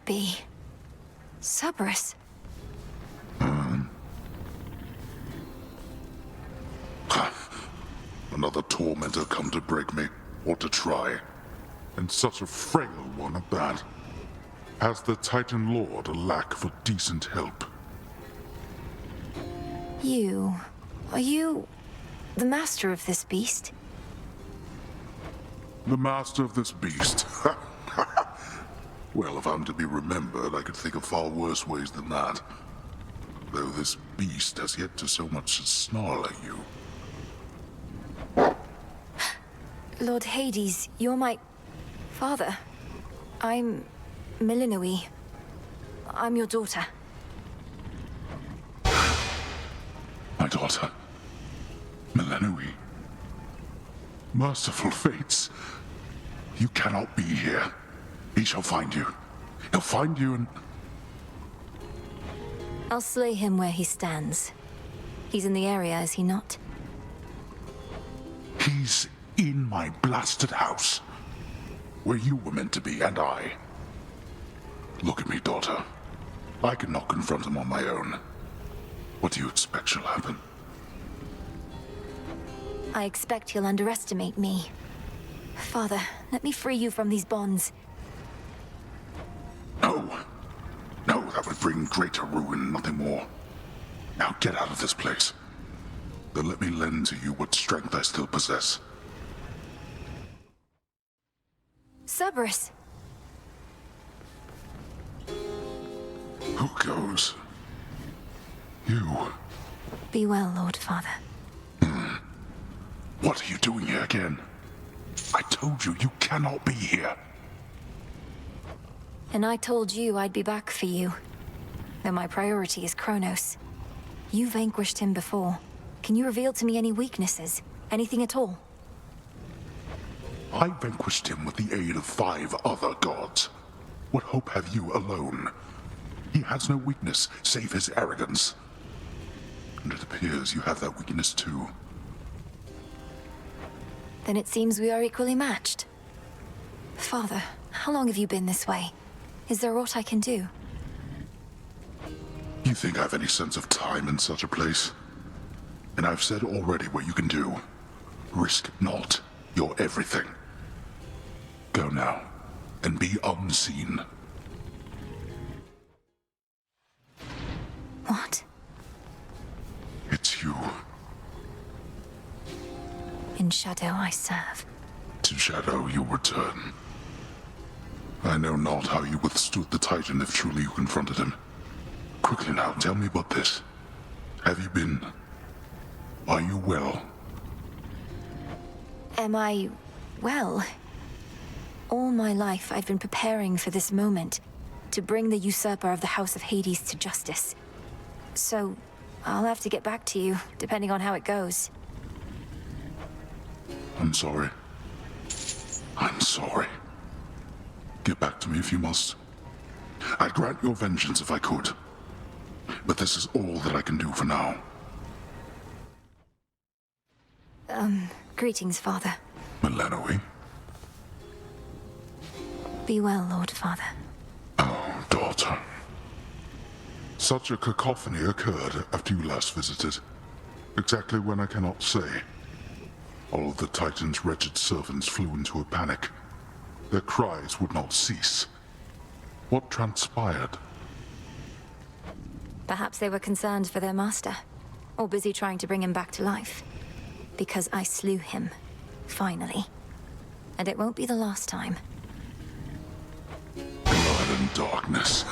be? Cerberus? Another tormentor come to break me, or to try. And such a frail one at that. Has the Titan Lord a lack for decent help? Are you the master of this beast? The master of this beast? Well, if I'm to be remembered, I could think of far worse ways than that. Though this beast has yet to so much as snarl at you. Lord Hades, you're my father. I'm Milinoi. I'm your daughter. My daughter, Milinoi. Merciful fates. You cannot be here. He shall find you. He'll find you and... I'll slay him where he stands. He's in the area, is he not? He's in my blasted house. Where you were meant to be, and I. Look at me, daughter. I cannot confront him on my own. What do you expect shall happen? I expect he'll underestimate me. Father, let me free you from these bonds. No. No, that would bring greater ruin, nothing more. Now get out of this place. Then let me lend to you what strength I still possess. Cerberus! Who goes? You. Be well, Lord Father. What are you doing here again? I told you, you cannot be here. And I told you I'd be back for you. Though my priority is Kronos. You vanquished him before. Can you reveal to me any weaknesses? Anything at all? I vanquished him with the aid of 5 other gods. What hope have you alone? He has no weakness, save his arrogance. And it appears you have that weakness too. Then it seems we are equally matched. Father, how long have you been this way? Is there aught I can do? You think I have any sense of time in such a place? And I've said already what you can do. Risk not your everything. Go now, and be unseen. What? It's you. In shadow I serve. To shadow you return. I know not how you withstood the Titan if truly you confronted him. Quickly now, tell me about this. Have you been... Are you well? Am I... well? All my life I've been preparing for this moment, to bring the usurper of the House of Hades to justice. So, I'll have to get back to you, depending on how it goes. I'm sorry. I'm sorry. Get back to me if you must. I'd grant your vengeance if I could. But this is all that I can do for now. Greetings, Father. Milinoi? Be well, Lord Father. Oh, daughter. Such a cacophony occurred after you last visited. Exactly when I cannot say. All of the Titan's wretched servants flew into a panic. Their cries would not cease. What transpired? Perhaps they were concerned for their master, or busy trying to bring him back to life. Because I slew him, finally. And it won't be the last time. Blood and darkness.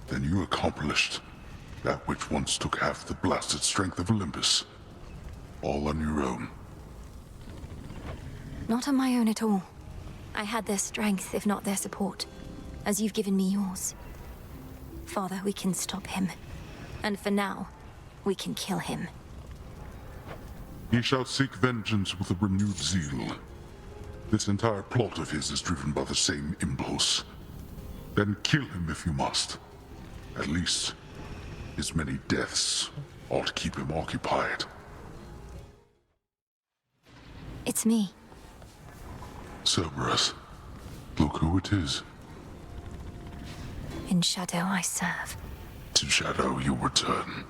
Then you accomplished that which once took half the blasted strength of Olympus. All on your own. Not on my own at all. I had their strength, if not their support, as you've given me yours. Father, we can stop him. And for now, we can kill him. He shall seek vengeance with a renewed zeal. This entire plot of his is driven by the same impulse. Then kill him if you must. At least, his many deaths ought to keep him occupied. It's me. Cerberus, Look who it is. In shadow I serve. To shadow you return.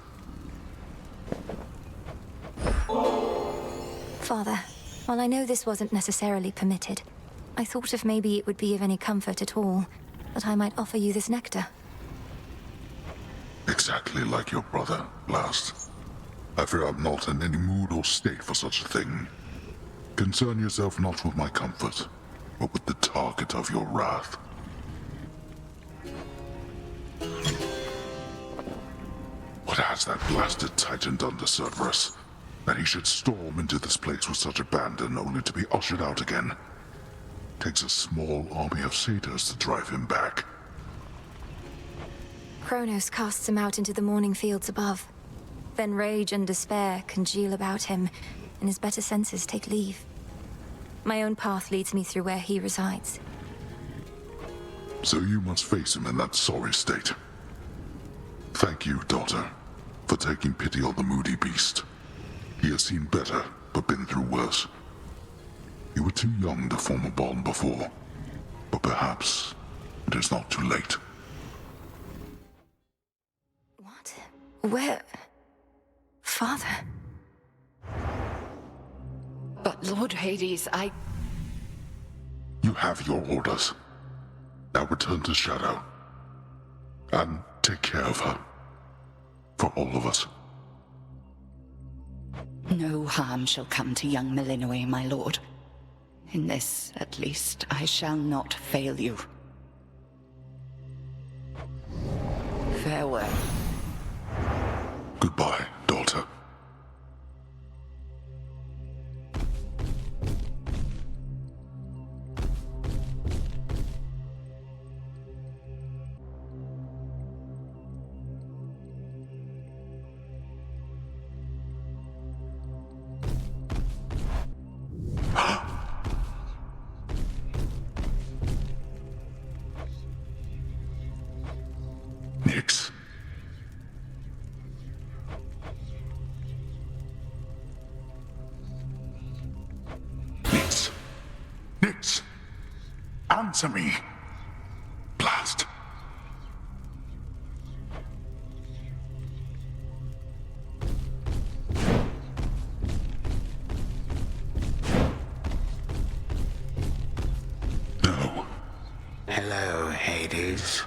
Father, while I know this wasn't necessarily permitted, I thought if maybe it would be of any comfort at all, that I might offer you this nectar. Exactly like your brother, last. I fear I'm not in any mood or state for such a thing. Concern yourself not with my comfort, but with the target of your wrath. What has that blasted Titan done to Cerberus? That he should storm into this place with such abandon only to be ushered out again. Takes a small army of satyrs to drive him back. Kronos casts him out into the morning fields above. Then rage and despair congeal about him, and his better senses take leave. My own path leads me through where he resides. So you must face him in that sorry state. Thank you, daughter, for taking pity on the moody beast. He has seen better, but been through worse. You were too young to form a bond before, but perhaps it is not too late. What? Where? Father? But Lord Hades, You have your orders. Now return to Shadow. And take care of her. For all of us. No harm shall come to young Melinoe, my lord. In this, at least, I shall not fail you. Farewell. Goodbye, daughter. Nix. Nix. Nix. Answer me. Blast. No. Hello, Hades.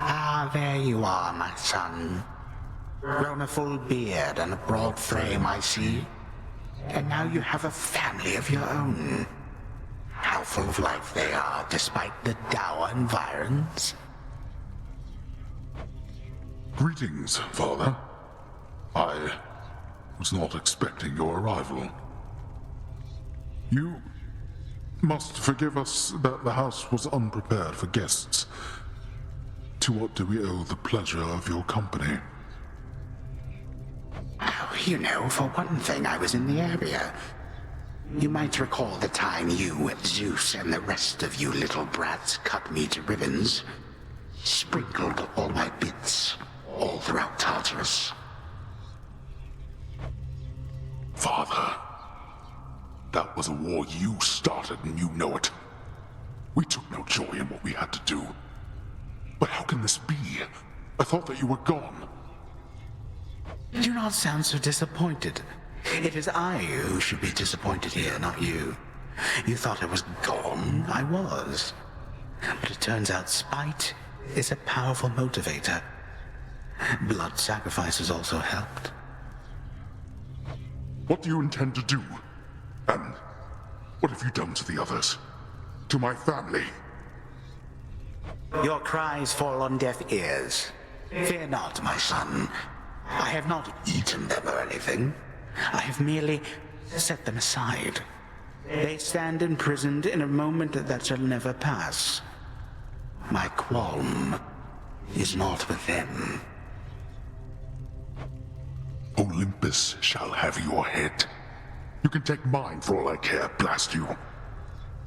Ah, there you are, my son. Grown a full beard and a broad frame, I see. And now you have a family of your own. How full of life they are, despite the dour environs. Greetings, Father. I was not expecting your arrival. You must forgive us that the house was unprepared for guests. To what do we owe the pleasure of your company? Oh, you know, for one thing, I was in the area. You might recall the time you, Zeus, and the rest of you little brats cut me to ribbons. Sprinkled all my bits all throughout Tartarus. Father, that was a war you started and you know it. We took no joy in what we had to do. But how can this be? I thought that you were gone. Do not sound so disappointed. It is I who should be disappointed here, not you. You thought I was gone. I was. But it turns out spite is a powerful motivator. Blood sacrifices also helped. What do you intend to do? And what have you done to the others? To my family? Your cries fall on deaf ears. Fear not, my son. I have not eaten them or anything. I have merely set them aside. They stand imprisoned in a moment that shall never pass. My qualm is not with them. Olympus shall have your head. You can take mine for all I care, blast you.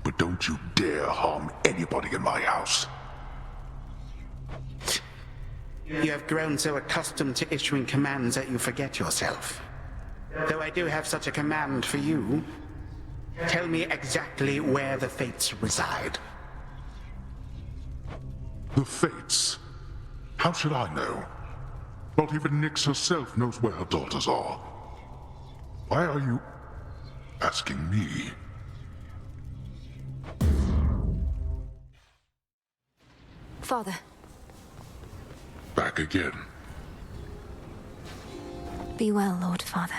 But don't you dare harm anybody in my house. You have grown so accustomed to issuing commands that you forget yourself. Though I do have such a command for you, tell me exactly where the Fates reside. The Fates? How should I know? Not even Nyx herself knows where her daughters are. Why are you asking me? Father. Back again. Be well, Lord Father.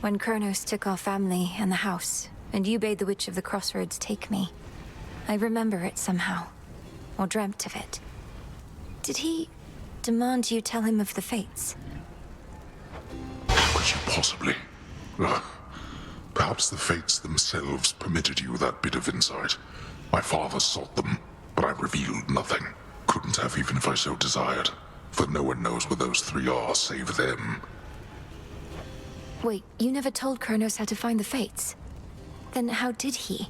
When Kronos took our family and the house, and you bade the Witch of the Crossroads take me, I remember it somehow, or dreamt of it. Did he demand you tell him of the Fates? How could you possibly? Perhaps the Fates themselves permitted you that bit of insight. My father sought them, but I revealed nothing. Couldn't have even if I so desired, for no one knows where those three are save them. Wait, you never told Kronos how to find the Fates? Then how did he?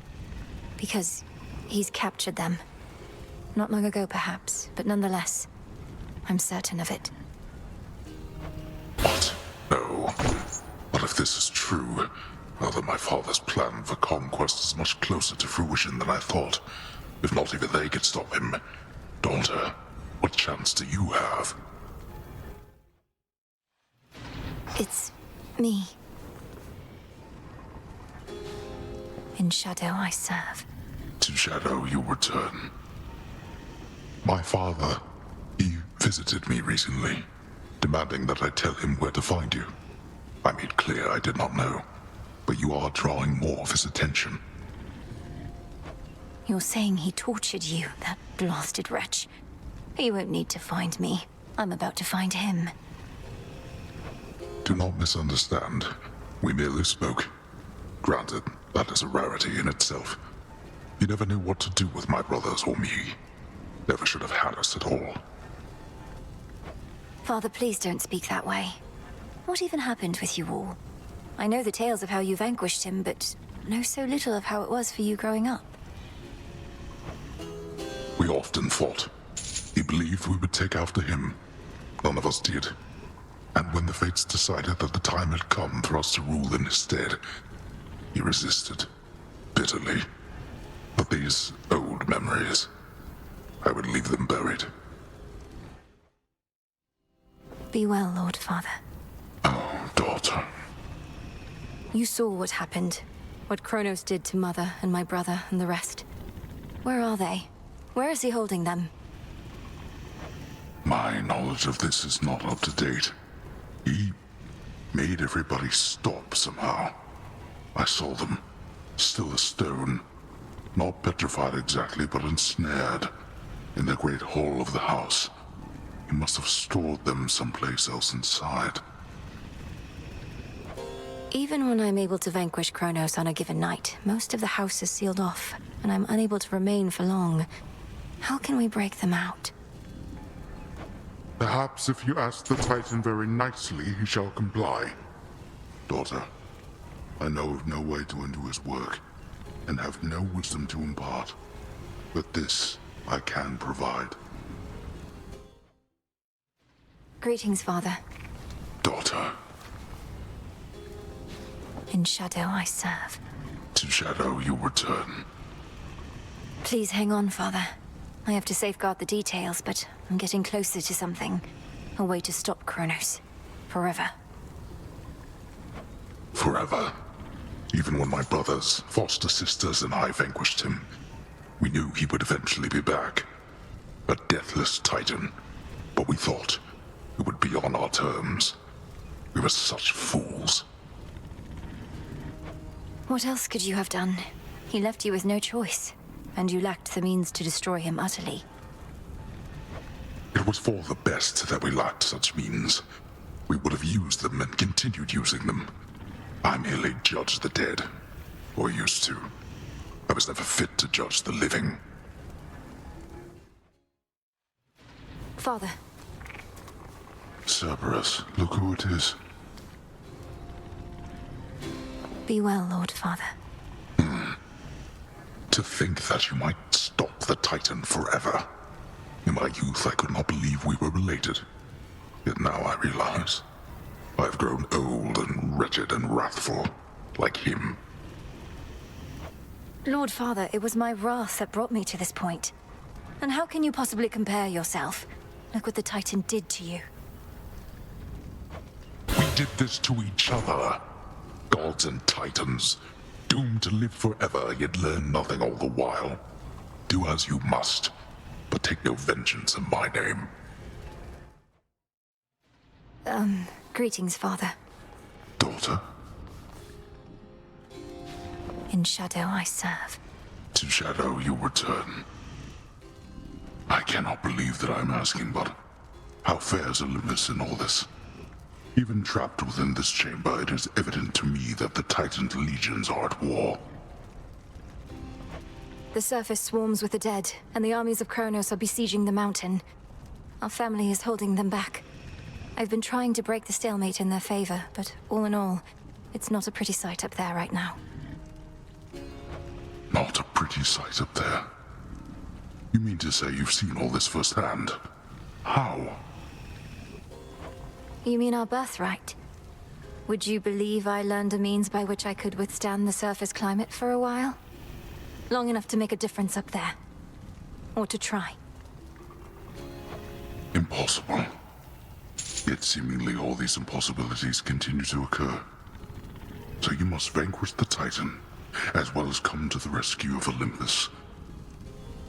Because he's captured them. Not long ago, perhaps, but nonetheless, I'm certain of it. What? No. But if this is true, well then my father's plan for conquest is much closer to fruition than I thought. If not even they could stop him. Daughter, what chance do you have? It's me. In shadow I serve. To shadow you return. My father, he visited me recently, demanding that I tell him where to find you. I made clear I did not know, but you are drawing more of his attention. You're saying he tortured you, that blasted wretch. He won't need to find me. I'm about to find him. Do not misunderstand. We merely spoke. Granted, that is a rarity in itself. You never knew what to do with my brothers or me. Never should have had us at all. Father, please don't speak that way. What even happened with you all? I know the tales of how you vanquished him, but know so little of how it was for you growing up. We often fought. He believed we would take after him. None of us did. And when the Fates decided that the time had come for us to rule in his stead, he resisted, bitterly. But these old memories, I would leave them buried. Be well, Lord Father. Oh, daughter. You saw what happened. What Kronos did to Mother and my brother and the rest. Where are they? Where is he holding them? My knowledge of this is not up to date. He made everybody stop somehow. I saw them, still a stone. Not petrified exactly, but ensnared. In the great hall of the house. He must have stored them someplace else inside. Even when I'm able to vanquish Kronos on a given night, most of the house is sealed off, and I'm unable to remain for long. How can we break them out? Perhaps if you ask the Titan very nicely, he shall comply. Daughter, I know of no way to undo his work, and have no wisdom to impart. But this I can provide. Greetings, Father. Daughter, In shadow I serve. to shadow you return. Please hang on, Father. I have to safeguard the details, but I'm getting closer to something. A way to stop Kronos. Forever. Forever. Even when my brothers, foster sisters, and I vanquished him, we knew he would eventually be back. A deathless Titan. But we thought it would be on our terms. We were such fools. What else could you have done? He left you with no choice, and you lacked the means to destroy him utterly. It was for the best that we lacked such means. We would have used them and continued using them. I merely judged the dead. Or used to. I was never fit to judge the living. Father. Cerberus, look who it is. Be well, Lord Father. To think that you might stop the Titan forever. In my youth, I could not believe we were related. Yet now I realize I've grown old and wretched and wrathful, like him. Lord Father, it was my wrath that brought me to this point. And how can you possibly compare yourself? Look what the Titan did to you. We did this to each other. Gods and Titans, doomed to live forever, yet learn nothing all the while. Do as you must, but take no vengeance in my name. Greetings, Father. Daughter, In shadow I serve. to shadow you return. I cannot believe that I'm asking, but how fares Olympus in all this? Even trapped within this chamber, it is evident to me that the Titan's legions are at war. The surface swarms with the dead, and the armies of Kronos are besieging the mountain. Our family is holding them back. I've been trying to break the stalemate in their favor, but all in all, it's not a pretty sight up there right now. Not a pretty sight up there. You mean to say you've seen all this firsthand? How? You mean our birthright? Would you believe I learned a means by which I could withstand the surface climate for a while? Long enough to make a difference up there. Or to try. Impossible. Yet seemingly all these impossibilities continue to occur. So you must vanquish the Titan, as well as come to the rescue of Olympus.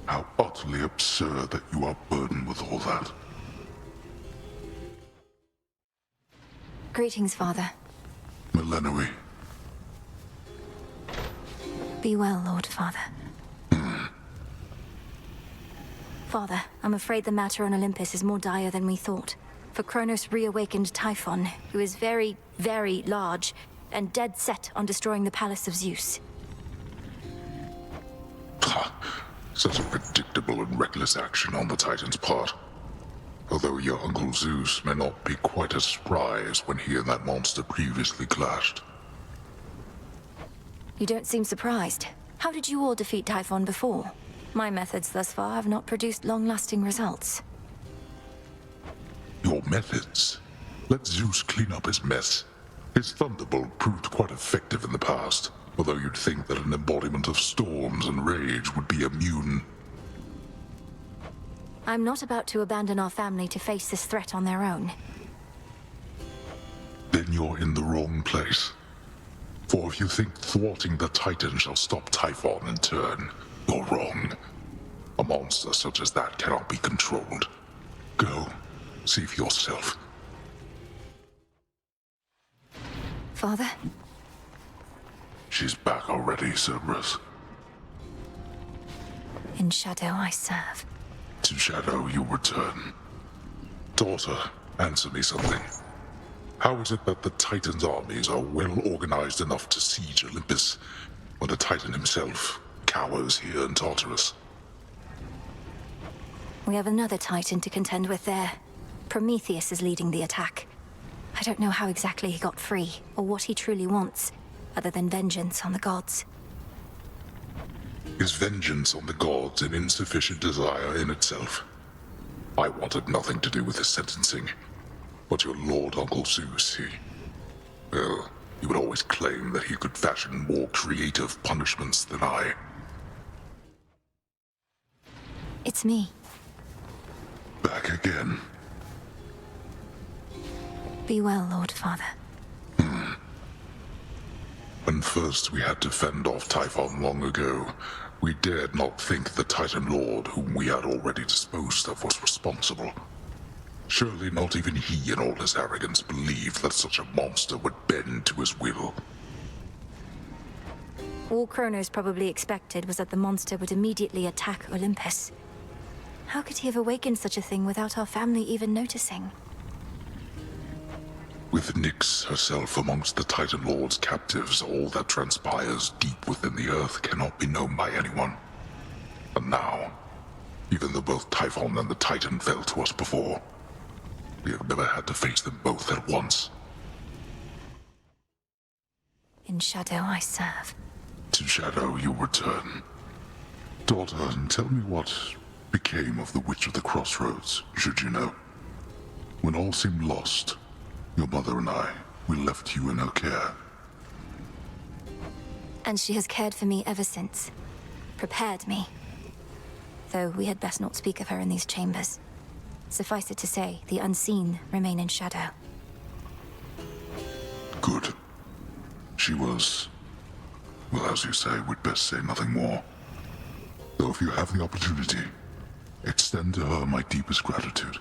How utterly absurd that you are burdened with all that. Greetings, Father. Millenoi, Be well, Lord Father. Father, I'm afraid the matter on Olympus is more dire than we thought. For Kronos reawakened Typhon, who is very, very large, and dead set on destroying the palace of Zeus. Such a predictable and reckless action on the Titan's part. Although your Uncle Zeus may not be quite as spry as when he and that monster previously clashed. You don't seem surprised. How did you all defeat Typhon before? My methods thus far have not produced long-lasting results. Your methods? Let Zeus clean up his mess. His thunderbolt proved quite effective in the past, although you'd think that an embodiment of storms and rage would be immune. I'm not about to abandon our family to face this threat on their own. Then you're in the wrong place. For if you think thwarting the Titan shall stop Typhon in turn, you're wrong. A monster such as that cannot be controlled. Go, see for yourself. Father? She's back already, Cerberus. In shadow I serve. To shadow you return. Daughter, answer me something. How is it that the Titan's armies are well organized enough to siege Olympus, when the Titan himself cowers here in Tartarus? We have another Titan to contend with there. Prometheus is leading the attack. I don't know how exactly he got free, or what he truly wants, other than vengeance on the gods. Is vengeance on the gods an insufficient desire in itself? I wanted nothing to do with his sentencing. But your Lord Uncle Zeus, well, he would always claim that he could fashion more creative punishments than I. It's me. Back again. Be well, Lord Father. When first we had to fend off Typhon long ago, we dared not think the Titan Lord whom we had already disposed of was responsible. Surely not even he in all his arrogance believed that such a monster would bend to his will. All Kronos probably expected was that the monster would immediately attack Olympus. How could he have awakened such a thing without our family even noticing? With Nyx herself amongst the Titan Lord's captives, all that transpires deep within the earth cannot be known by anyone. And now, even though both Typhon and the Titan fell to us before, we have never had to face them both at once. In shadow I serve. To shadow you return. Daughter, tell me what became of the Witch of the Crossroads, should you know. When all seemed lost, your mother and I, we left you in her care. And she has cared for me ever since. Prepared me. Though we had best not speak of her in these chambers. Suffice it to say, the unseen remain in shadow. Good. She was... well, as you say, we'd best say nothing more. Though if you have the opportunity, extend to her my deepest gratitude.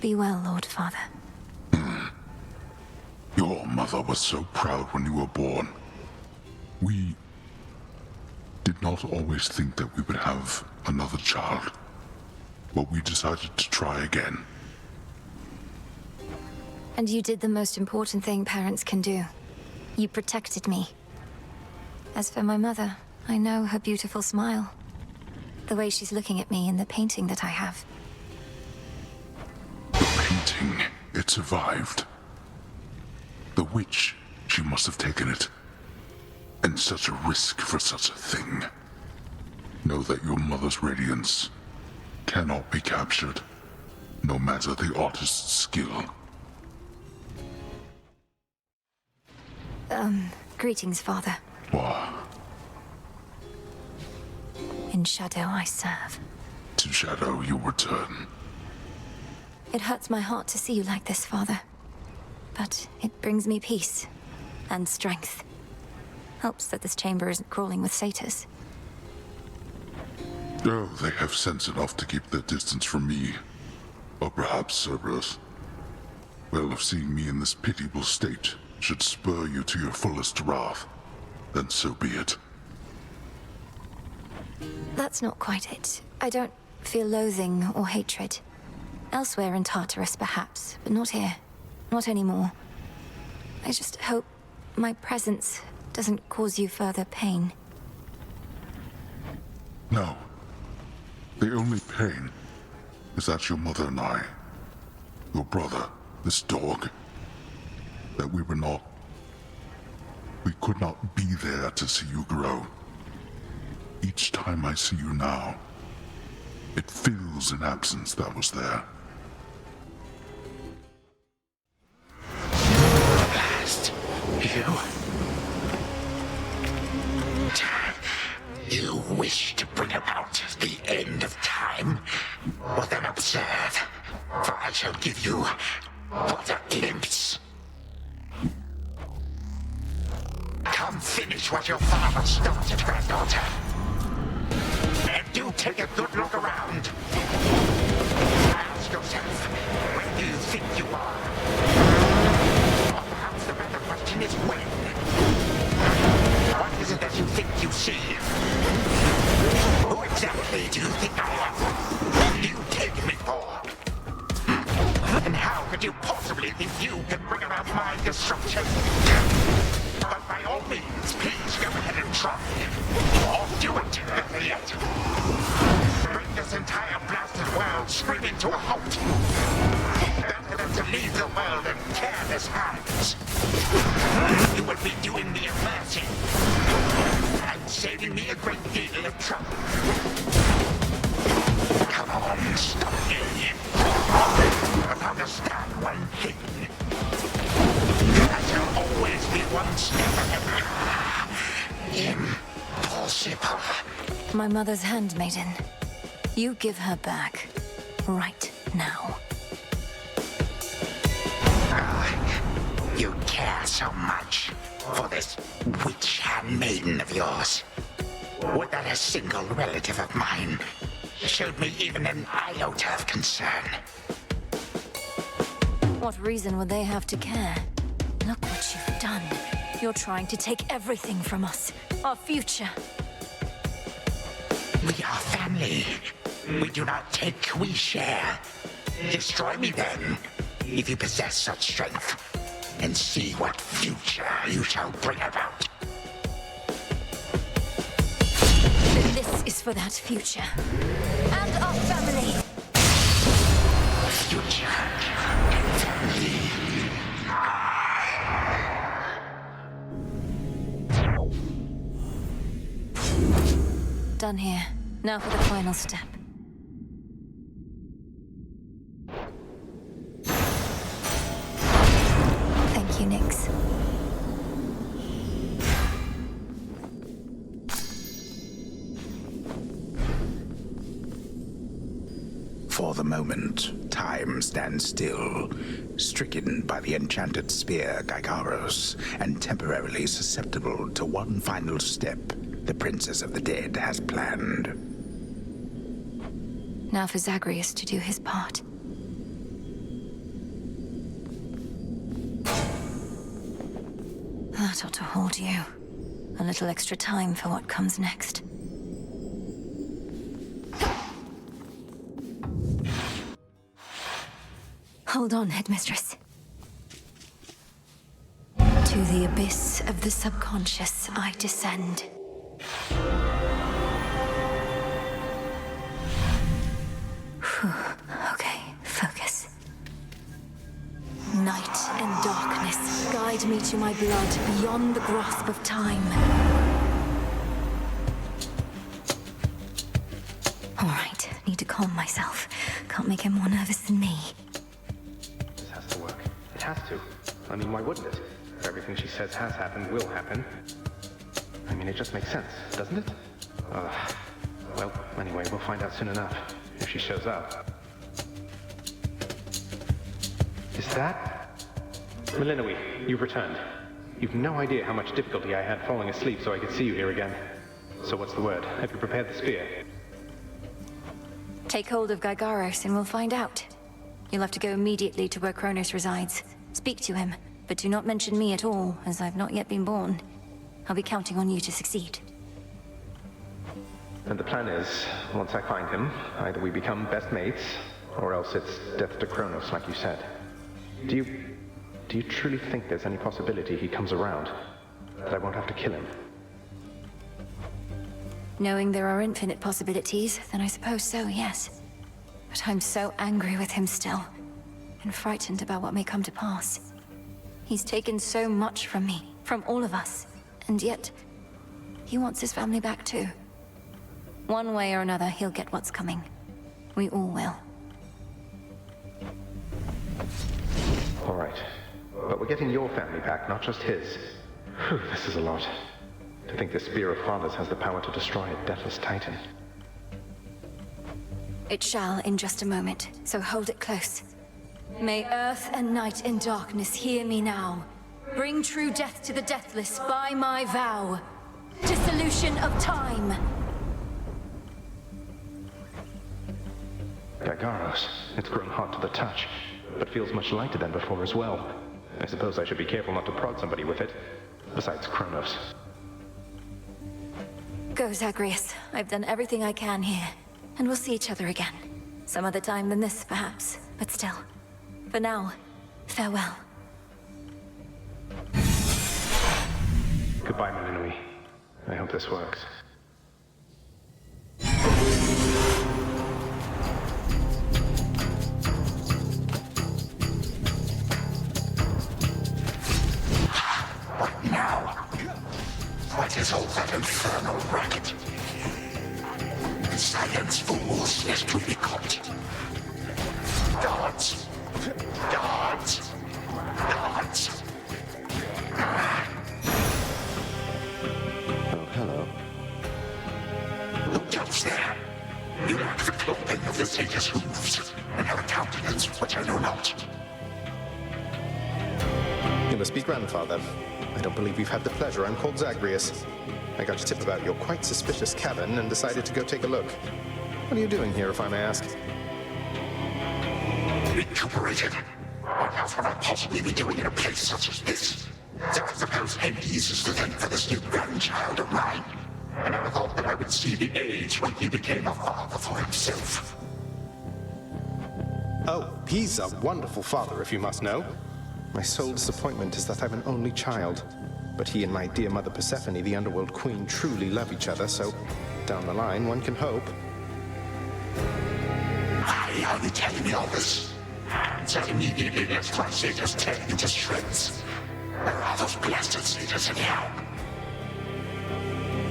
Be well, Lord Father. Your mother was so proud when you were born. We did not always think that we would have another child, but we decided to try again. And you did the most important thing parents can do. You protected me. As for my mother, I know her beautiful smile. The way she's looking at me in the painting that I have. The painting, it survived. The witch, she must have taken it. And such a risk for such a thing. Know that your mother's radiance cannot be captured, no matter the artist's skill. Greetings, Father. Why, In shadow I serve. to shadow you return. It hurts my heart to see you like this, Father. But it brings me peace and strength. Helps that this chamber isn't crawling with satyrs. Oh, they have sense enough to keep their distance from me. Or perhaps Cerberus. Well, if seeing me in this pitiable state should spur you to your fullest wrath, then so be it. That's not quite it. I don't feel loathing or hatred. Elsewhere in Tartarus, perhaps, but not here. Not anymore. I just hope my presence doesn't cause you further pain. No. The only pain is that your mother and I, your brother, this dog, that we could not be there to see you grow. Each time I see you now, it fills an absence that was there. Last, you wish to bring about the end of time? Well then observe, for I shall give you but a glimpse. Come finish what your father started, granddaughter. And do take a good look around. Ask yourself, where do you think you are? Or perhaps the better question is when. What is it that you think you see? Who exactly do you think I am? Who do you take me for? And how could you possibly think you can bring about my destruction? But by all means, please go ahead and try. Or do it, better yet. Bring this entire blasted world screaming to a halt. Better than to leave the world in careless hands. You will be doing me a mercy. And saving me a great deal of trouble. Come on, stop me. But understand one thing. I shall always be one step ahead. Impossible. My mother's handmaiden. You give her back. Right now. You care so much for this witch handmaiden of yours. Would that a single relative of mine showed me even an iota of concern? What reason would they have to care? Look what you've done. You're trying to take everything from us. Our future. We are family. We do not take, we share. Destroy me then, if you possess such strength, and see what future you shall bring about. This is for that future. And our family. Future. Family. Done here. Now for the final step. Thank you, Nyx. For the moment, time stands still, stricken by the enchanted spear Gygaros, and temporarily susceptible to one final step the Princess of the Dead has planned. Now for Zagreus to do his part. That ought to hold you. A little extra time for what comes next. Hold on, Headmistress. To the abyss of the subconscious I descend. Whew. Okay, focus. Night and darkness guide me to my blood beyond the grasp of time. All right, need to calm myself. Can't make him more nervous than me. This has to work. It has to. I mean, why wouldn't it? Everything she says has happened will happen. I mean, it just makes sense, doesn't it? Well, anyway, we'll find out soon enough, if she shows up. Is that... Melinoe, you've returned. You've no idea how much difficulty I had falling asleep so I could see you here again. So what's the word? Have you prepared the spear? Take hold of Gygaros and we'll find out. You'll have to go immediately to where Kronos resides. Speak to him, but do not mention me at all, as I've not yet been born. I'll be counting on you to succeed. And the plan is, once I find him, either we become best mates, or else it's death to Kronos, like you said. Do you truly think there's any possibility he comes around? That I won't have to kill him? Knowing there are infinite possibilities, then I suppose so, yes. But I'm so angry with him still, and frightened about what may come to pass. He's taken so much from me, from all of us, and yet, he wants his family back too. One way or another, he'll get what's coming. We all will. All right. But we're getting your family back, not just his. Whew, this is a lot. To think this Spear of Fathers has the power to destroy a deathless titan. It shall in just a moment, so hold it close. May earth and night and darkness hear me now. Bring true death to the deathless by my vow. Dissolution of time. Gygaros, it's grown hot to the touch, but feels much lighter than before as well. I suppose I should be careful not to prod somebody with it. Besides Kronos. Go, Zagreus. I've done everything I can here. And we'll see each other again. Some other time than this, perhaps. But still. For now, farewell. Goodbye, Melinoe. I hope this works. What now? What is all that infernal racket? Silence, fools, lest we be caught. Guards! Guards! Guards! Oh, hello. Who goes there? You lack the clothing of the Zetas' hooves, and have a countenance which I know not. You must be grandfather. I don't believe we've had the pleasure. I'm called Zagreus. I got a tip about your quite suspicious cabin and decided to go take a look. What are you doing here, if I may ask? Recuperated. What else would I possibly be doing in a place such as this? So I suppose Hades is to thank for this new grandchild of mine. I never thought that I would see the age when he became a father for himself. Oh, he's a wonderful father, if you must know. My sole disappointment is that I'm an only child. But he and my dear mother Persephone, the Underworld Queen, truly love each other, so down the line, one can hope. Why are you telling me all this? So immediately let's try Zetas tear into shreds. Where are those blasted Zetas anyhow?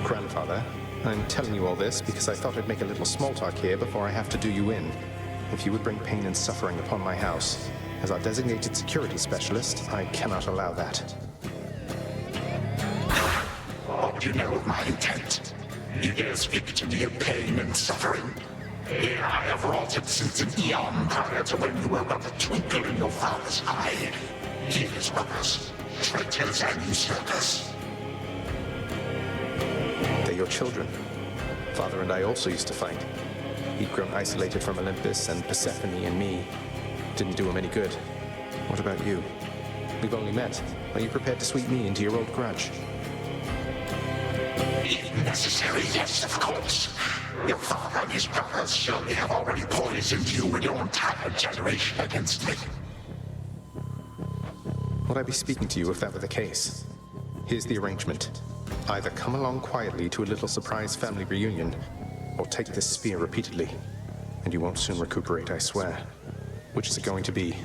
Grandfather, I'm telling you all this because I thought I'd make a little small talk here before I have to do you in. If you would bring pain and suffering upon my house, as our designated security specialist, I cannot allow that. What do you know of my intent? You dare speak to me of pain and suffering? Here I have wrought it since an eon prior to when you were but a twinkle in your father's eye. Healers, robbers, traitors, and usurpers. They're your children. Father and I also used to fight. He'd grown isolated from Olympus, and Persephone and me didn't do him any good. What about you? We've only met. Are you prepared to sweep me into your old grudge? If necessary, yes, of course. Your father and his brothers surely have already poisoned you and your entire generation against me. Would I be speaking to you if that were the case? Here's the arrangement. Either come along quietly to a little surprise family reunion, or take this spear repeatedly, and you won't soon recuperate, I swear. Which is it going to be?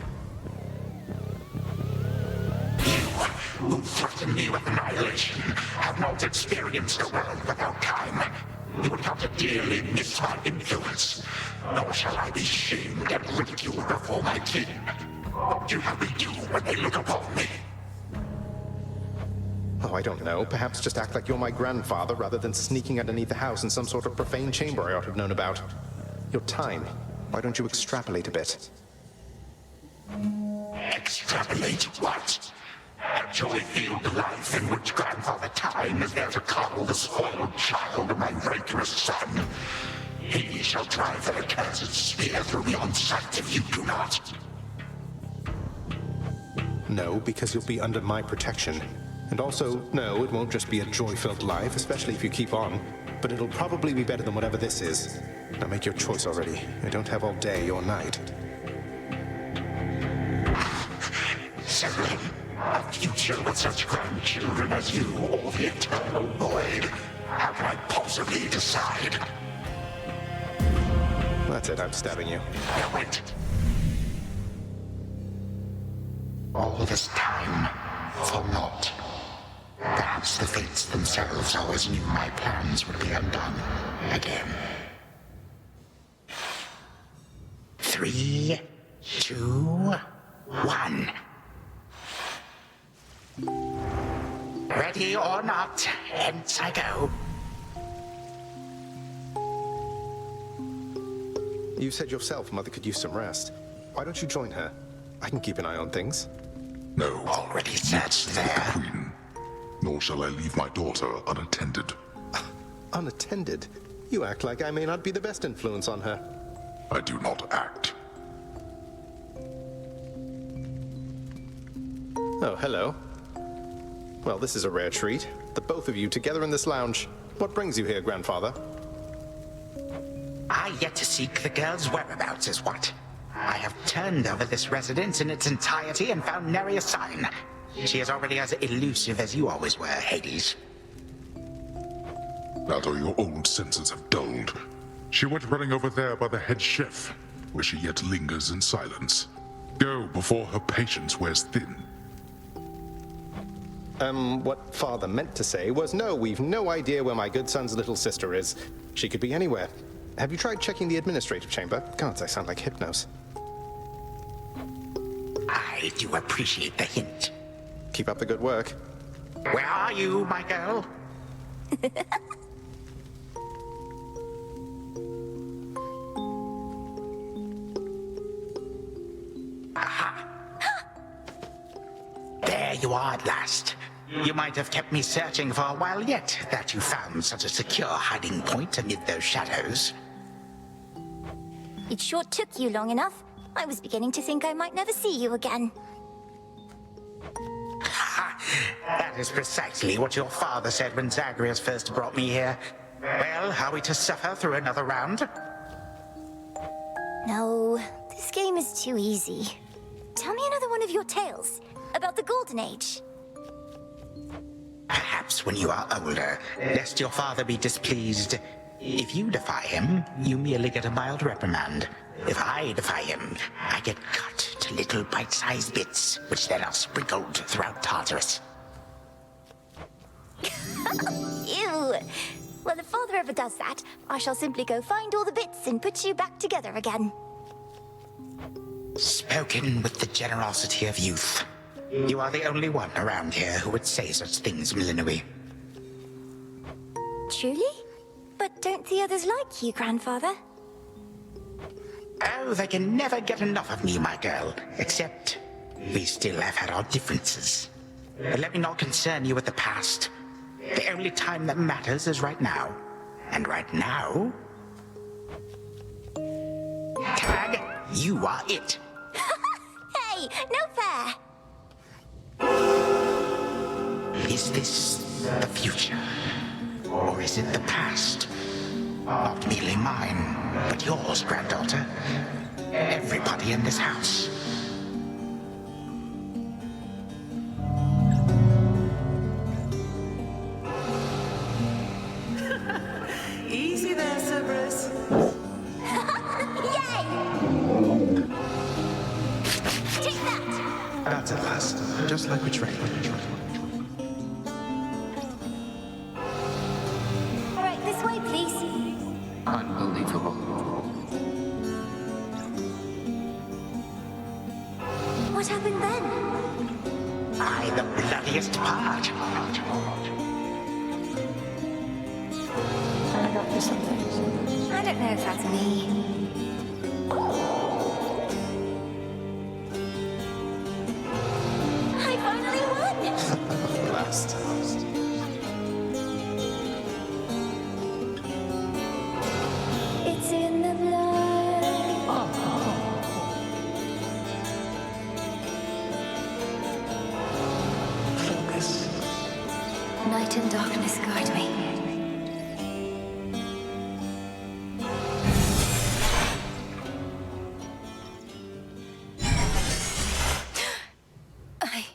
Who threaten me with annihilation have not experienced a world without time. You would have to dearly miss my influence, nor shall I be shamed and ridiculed before my kin. What do you have me do when they look upon me? Oh, I don't know. Perhaps just act like you're my grandfather rather than sneaking underneath the house in some sort of profane chamber I ought to have known about. Your time. Why don't you extrapolate a bit? Extrapolate what? Actually feel the life in which Grandfather Time is there to coddle the spoiled child of my rancorous son. He shall drive the accursed spear through me on sight if you do not. No, because you'll be under my protection. And also, no, it won't just be a joy-filled life, especially if you keep on. But it'll probably be better than whatever this is. Now make your choice already. I don't have all day or night. Severin, a future with such grandchildren as you or the eternal void. How can I possibly decide? That's it, I'm stabbing you. Now wait. All this time, for naught. Perhaps the fates themselves always knew my plans would be undone again. 3, 2, 1. Ready or not, hence I go. You said yourself Mother could use some rest. Why don't you join her? I can keep an eye on things. No, already searched there. Queen, nor shall I leave my daughter unattended. Unattended? You act like I may not be the best influence on her. I do not act. Oh, hello. Well, this is a rare treat. The both of you together in this lounge. What brings you here, Grandfather? I yet to seek the girl's whereabouts is what. I have turned over this residence in its entirety and found nary a sign. She is already as elusive as you always were, Hades. That or your old senses have dulled. She went running over there by the head chef, where she yet lingers in silence. Go before her patience wears thin. What Father meant to say was no, we've no idea where my good son's little sister is. She could be anywhere. Have you tried checking the administrative chamber? Gods, I sound like Hypnos. I do appreciate the hint. Keep up the good work. Where are you, my girl? Aha! There you are at last. You might have kept me searching for a while yet, that you found such a secure hiding point amid those shadows. It sure took you long enough. I was beginning to think I might never see you again. That is precisely what your father said when Zagreus first brought me here. Well, are we to suffer through another round? No, this game is too easy. Tell me another one of your tales about the Golden Age. Perhaps when you are older, lest your father be displeased. If you defy him, you merely get a mild reprimand. If I defy him, I get cut to little bite-sized bits, which then are sprinkled throughout Tartarus. Ew! Well, if Father ever does that, I shall simply go find all the bits and put you back together again. Spoken with the generosity of youth. You are the only one around here who would say such things, Millennium. Truly? But don't the others like you, Grandfather? Oh, they can never get enough of me, my girl. Except, we still have had our differences. But let me not concern you with the past. The only time that matters is right now. And right now... Tag, you are it. Hey, no fair! Is this the future? Or is it the past? Not merely mine, but yours, granddaughter. Everybody in this house. Easy there, Cerberus. Yay! Take that! That's at last. Just like we trained. All right, this way, please. Unbelievable. What happened then? The bloodiest part. I got you something. I don't know if that's me. I finally won! Last. It's in the blood. Focus. Night and darkness guide me. I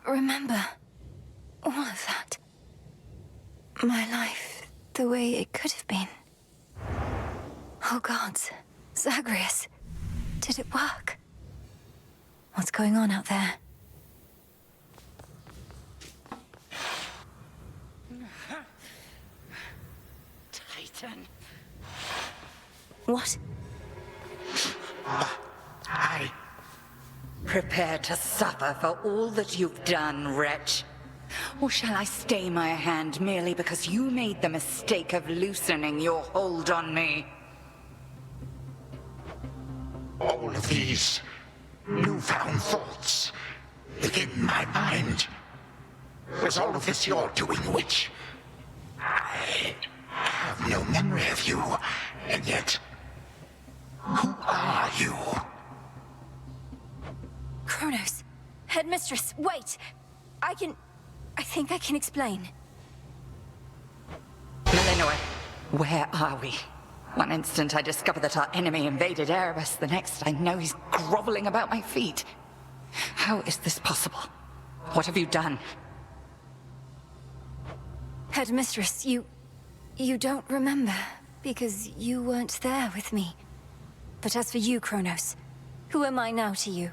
remember all of that. My life, the way it could have been. Oh gods, Zagreus, did it work? What's going on out there? Titan. What? I... Prepare to suffer for all that you've done, wretch. Or shall I stay my hand merely because you made the mistake of loosening your hold on me? All of these newfound thoughts within my mind. Was all of this your doing, witch? I have no memory of you, and yet... Who are you? Kronos, Headmistress, wait! I think I can explain. Millennium, where are we? One instant I discover that our enemy invaded Erebus, the next I know he's groveling about my feet. How is this possible? What have you done? Headmistress, you don't remember, because you weren't there with me. But as for you, Kronos, who am I now to you?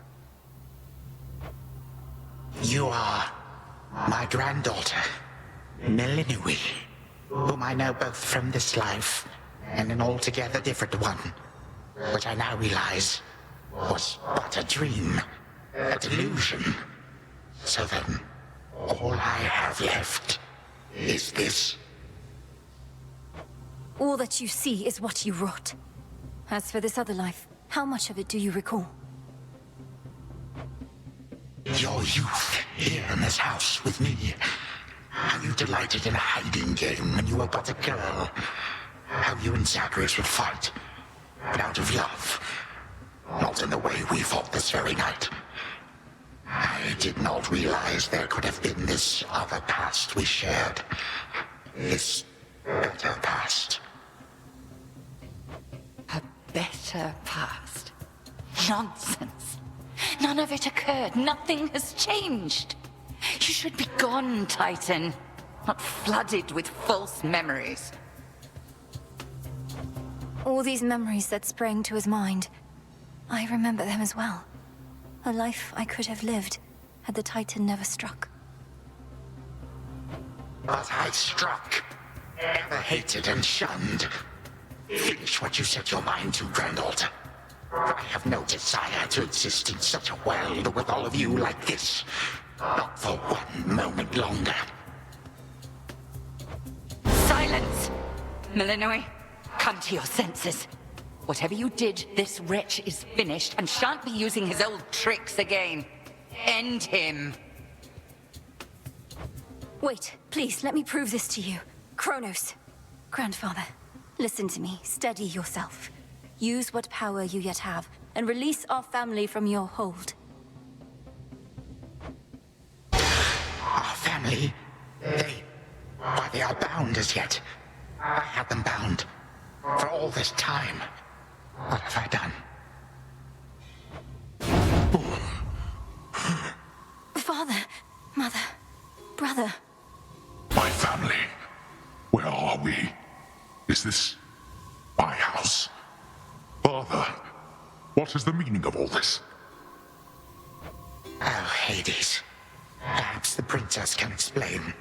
You are my granddaughter, Millennium, whom I know both from this life and an altogether different one, which I now realize was but a dream, a delusion. So then, all I have left is this. All that you see is what you wrought. As for this other life, how much of it do you recall? Your youth here in this house with me. How you delighted in a hiding game when you were but a girl. How you and Zagreus would fight, but out of love. Not in the way we fought this very night. I did not realize there could have been this other past we shared. This better past. A better past? Nonsense. None of it occurred. Nothing has changed. You should be gone, Titan. Not flooded with false memories. All these memories that sprang to his mind, I remember them as well. A life I could have lived had the Titan never struck. But I struck. ever hated and shunned. Finish what you set your mind to, granddaughter. I have no desire to exist in such a world with all of you like this. Not for one moment longer. Silence! Malinois, come to your senses. Whatever you did, this wretch is finished and shan't be using his old tricks again. End him. Wait, please, let me prove this to you. Kronos. Grandfather, listen to me. Steady yourself. Use what power you yet have, and release our family from your hold. Our family? They are bound as yet. I had them bound. For all this time. What have I done? Father, Mother, Brother. My family. Where are we? Is this my house? Father, what is the meaning of all this? Oh, Hades. Perhaps the princess can explain.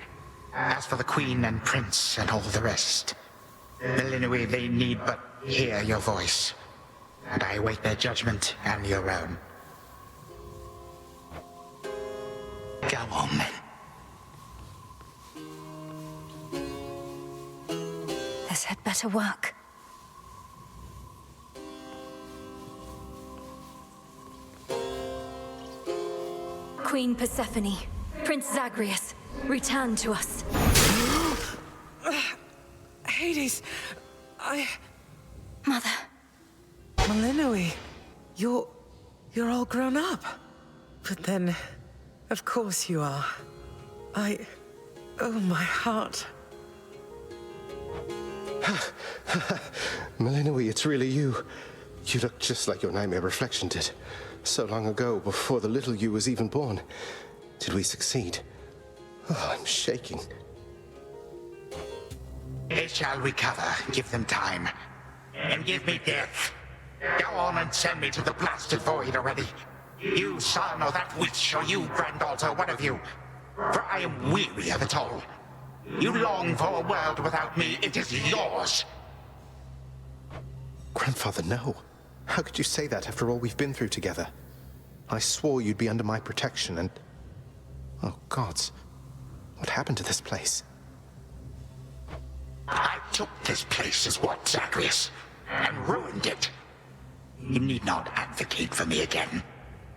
As for the queen and prince and all the rest, Malinois, they need but hear your voice. And I await their judgment and your own. Go on, then. This had better work. Queen Persephone, Prince Zagreus, return to us. Hades, Mother. Malinois, you're all grown up. But then, of course you are. Oh, my heart. Malinois, it's really you. You look just like your nightmare reflection did. So long ago, before the little you was even born. Did we succeed? Oh, I'm shaking. They shall recover. Give them time. And give me death. Go on and send me to the blasted void already. You son or that witch, or you granddaughter, one of you. For I am weary of it all. You long for a world without me. It is yours. Grandfather, no. How could you say that after all we've been through together? I swore you'd be under my protection and... Oh, gods. What happened to this place? I took this place as what, Zagreus? And ruined it. You need not advocate for me again.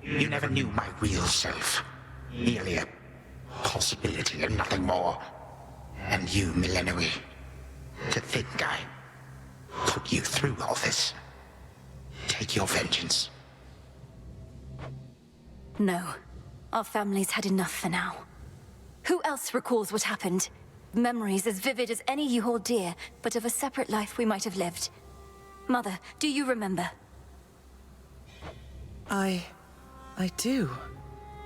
You never knew my real self. Merely a possibility and nothing more. And you, Malinois. To think I put you through all this. Take your vengeance. No. Our family's had enough for now. Who else recalls what happened? Memories as vivid as any you hold dear, but of a separate life we might have lived. Mother, do you remember? I do.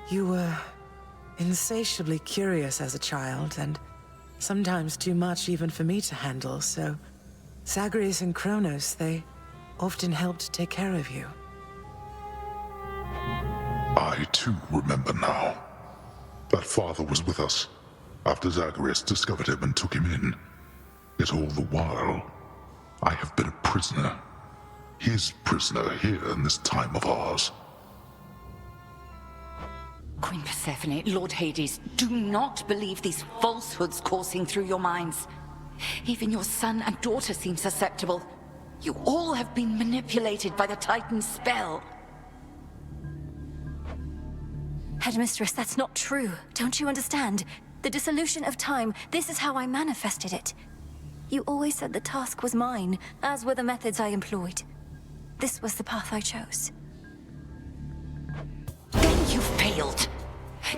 You were insatiably curious as a child, and sometimes too much even for me to handle, so Zagreus and Kronos, they often helped take care of you. I too remember now. That father was with us after Zagreus discovered him and took him in. Yet all the while, I have been a prisoner. His prisoner here in this time of ours. Queen Persephone, Lord Hades, do not believe these falsehoods coursing through your minds. Even your son and daughter seem susceptible. You all have been manipulated by the Titan's spell. Headmistress, that's not true. Don't you understand? The dissolution of time, this is how I manifested it. You always said the task was mine, as were the methods I employed. This was the path I chose. Then you failed.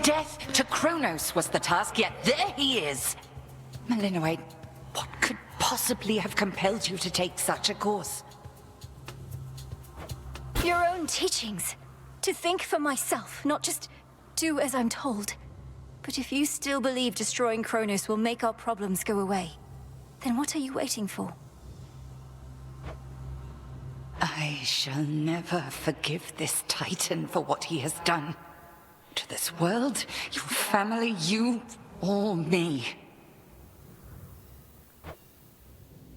Death to Kronos was the task, yet there he is. Malinois, what could possibly have compelled you to take such a course? Your own teachings. To think for myself, not just do as I'm told. But if you still believe destroying Kronos will make our problems go away, then what are you waiting for? I shall never forgive this Titan for what he has done. To this world, your family, you, or me.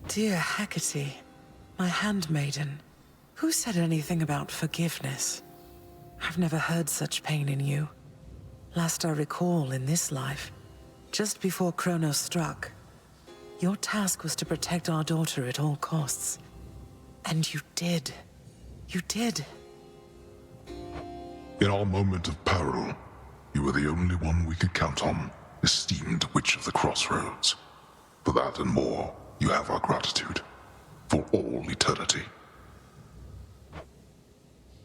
Dear Hecate, my handmaiden, who said anything about forgiveness? I've never heard such pain in you. Last I recall in this life, just before Kronos struck, your task was to protect our daughter at all costs. And you did. You did. In our moment of peril, you were the only one we could count on, esteemed Witch of the Crossroads. For that and more, you have our gratitude. For all eternity.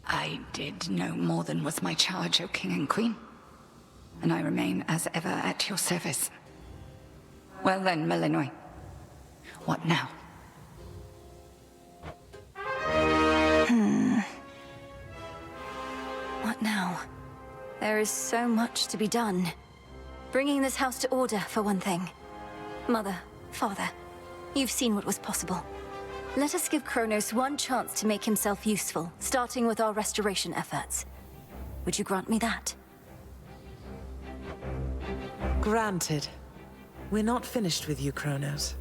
I did no more than was my charge, O King and Queen. And I remain as ever at your service. Well then, Malinois. What now? What now? There is so much to be done. Bringing this house to order, for one thing. Mother, Father, you've seen what was possible. Let us give Kronos one chance to make himself useful, starting with our restoration efforts. Would you grant me that? Granted. We're not finished with you, Kronos.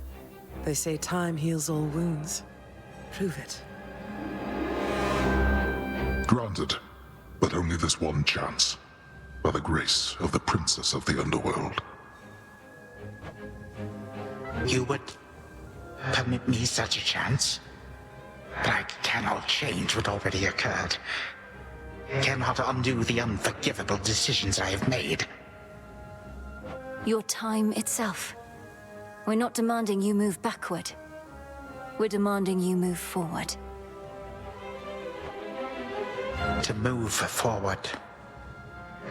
They say time heals all wounds. Prove it. Granted, but only this one chance. By the grace of the Princess of the Underworld. You would permit me such a chance? But I cannot change what already occurred. Cannot undo the unforgivable decisions I have made. Your time itself. We're not demanding you move backward. We're demanding you move forward. To move forward.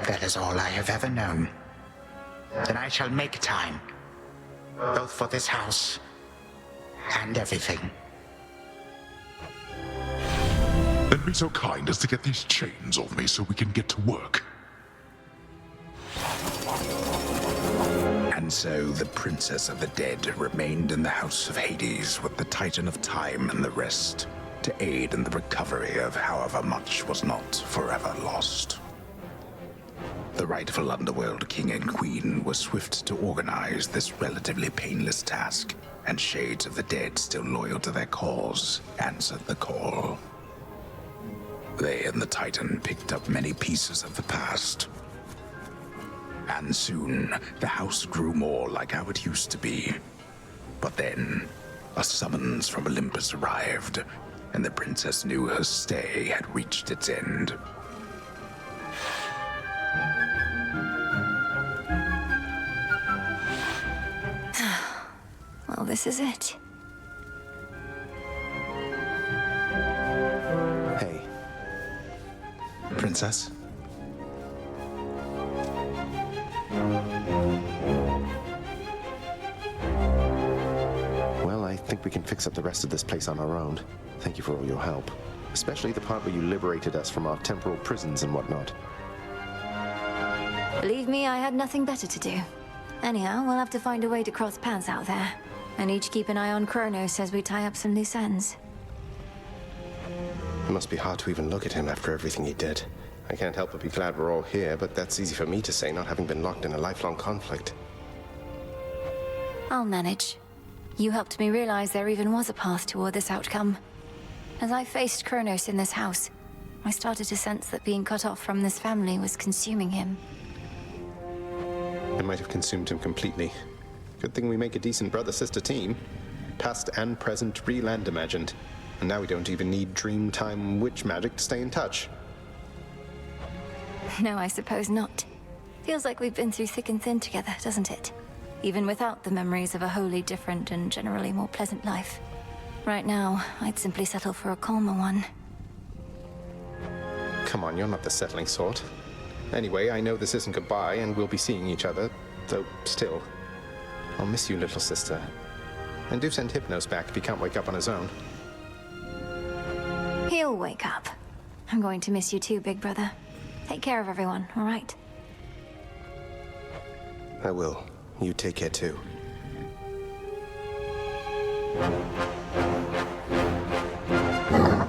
That is all I have ever known. Then I shall make time. Both for this house and everything. Then be so kind as to get these chains off me so we can get to work. And so the Princess of the Dead remained in the House of Hades with the Titan of Time and the rest, to aid in the recovery of however much was not forever lost. The rightful Underworld King and Queen were swift to organize this relatively painless task, and Shades of the Dead, still loyal to their cause, answered the call. They and the Titan picked up many pieces of the past. And soon, the house grew more like how it used to be. But then, a summons from Olympus arrived, and the princess knew her stay had reached its end. Well, this is it. Hey. Princess? Well, I think we can fix up the rest of this place on our own. Thank you for all your help. Especially the part where you liberated us from our temporal prisons and whatnot. Believe me, I had nothing better to do. Anyhow, we'll have to find a way to cross paths out there. And each keep an eye on Kronos as we tie up some loose ends. It must be hard to even look at him after everything he did. I can't help but be glad we're all here, but that's easy for me to say, not having been locked in a lifelong conflict. I'll manage. You helped me realize there even was a path toward this outcome. As I faced Kronos in this house, I started to sense that being cut off from this family was consuming him. It might have consumed him completely. Good thing we make a decent brother-sister team. Past and present, real and imagined. And now we don't even need Dreamtime witch magic to stay in touch. No, I suppose not. Feels like we've been through thick and thin together, doesn't it? Even without the memories of a wholly different and generally more pleasant life. Right now, I'd simply settle for a calmer one. Come on, you're not the settling sort. Anyway, I know this isn't goodbye, and we'll be seeing each other, though still. I'll miss you, little sister. And do send Hypnos back if he can't wake up on his own. He'll wake up. I'm going to miss you too, big brother. Take care of everyone, all right? I will. You take care too.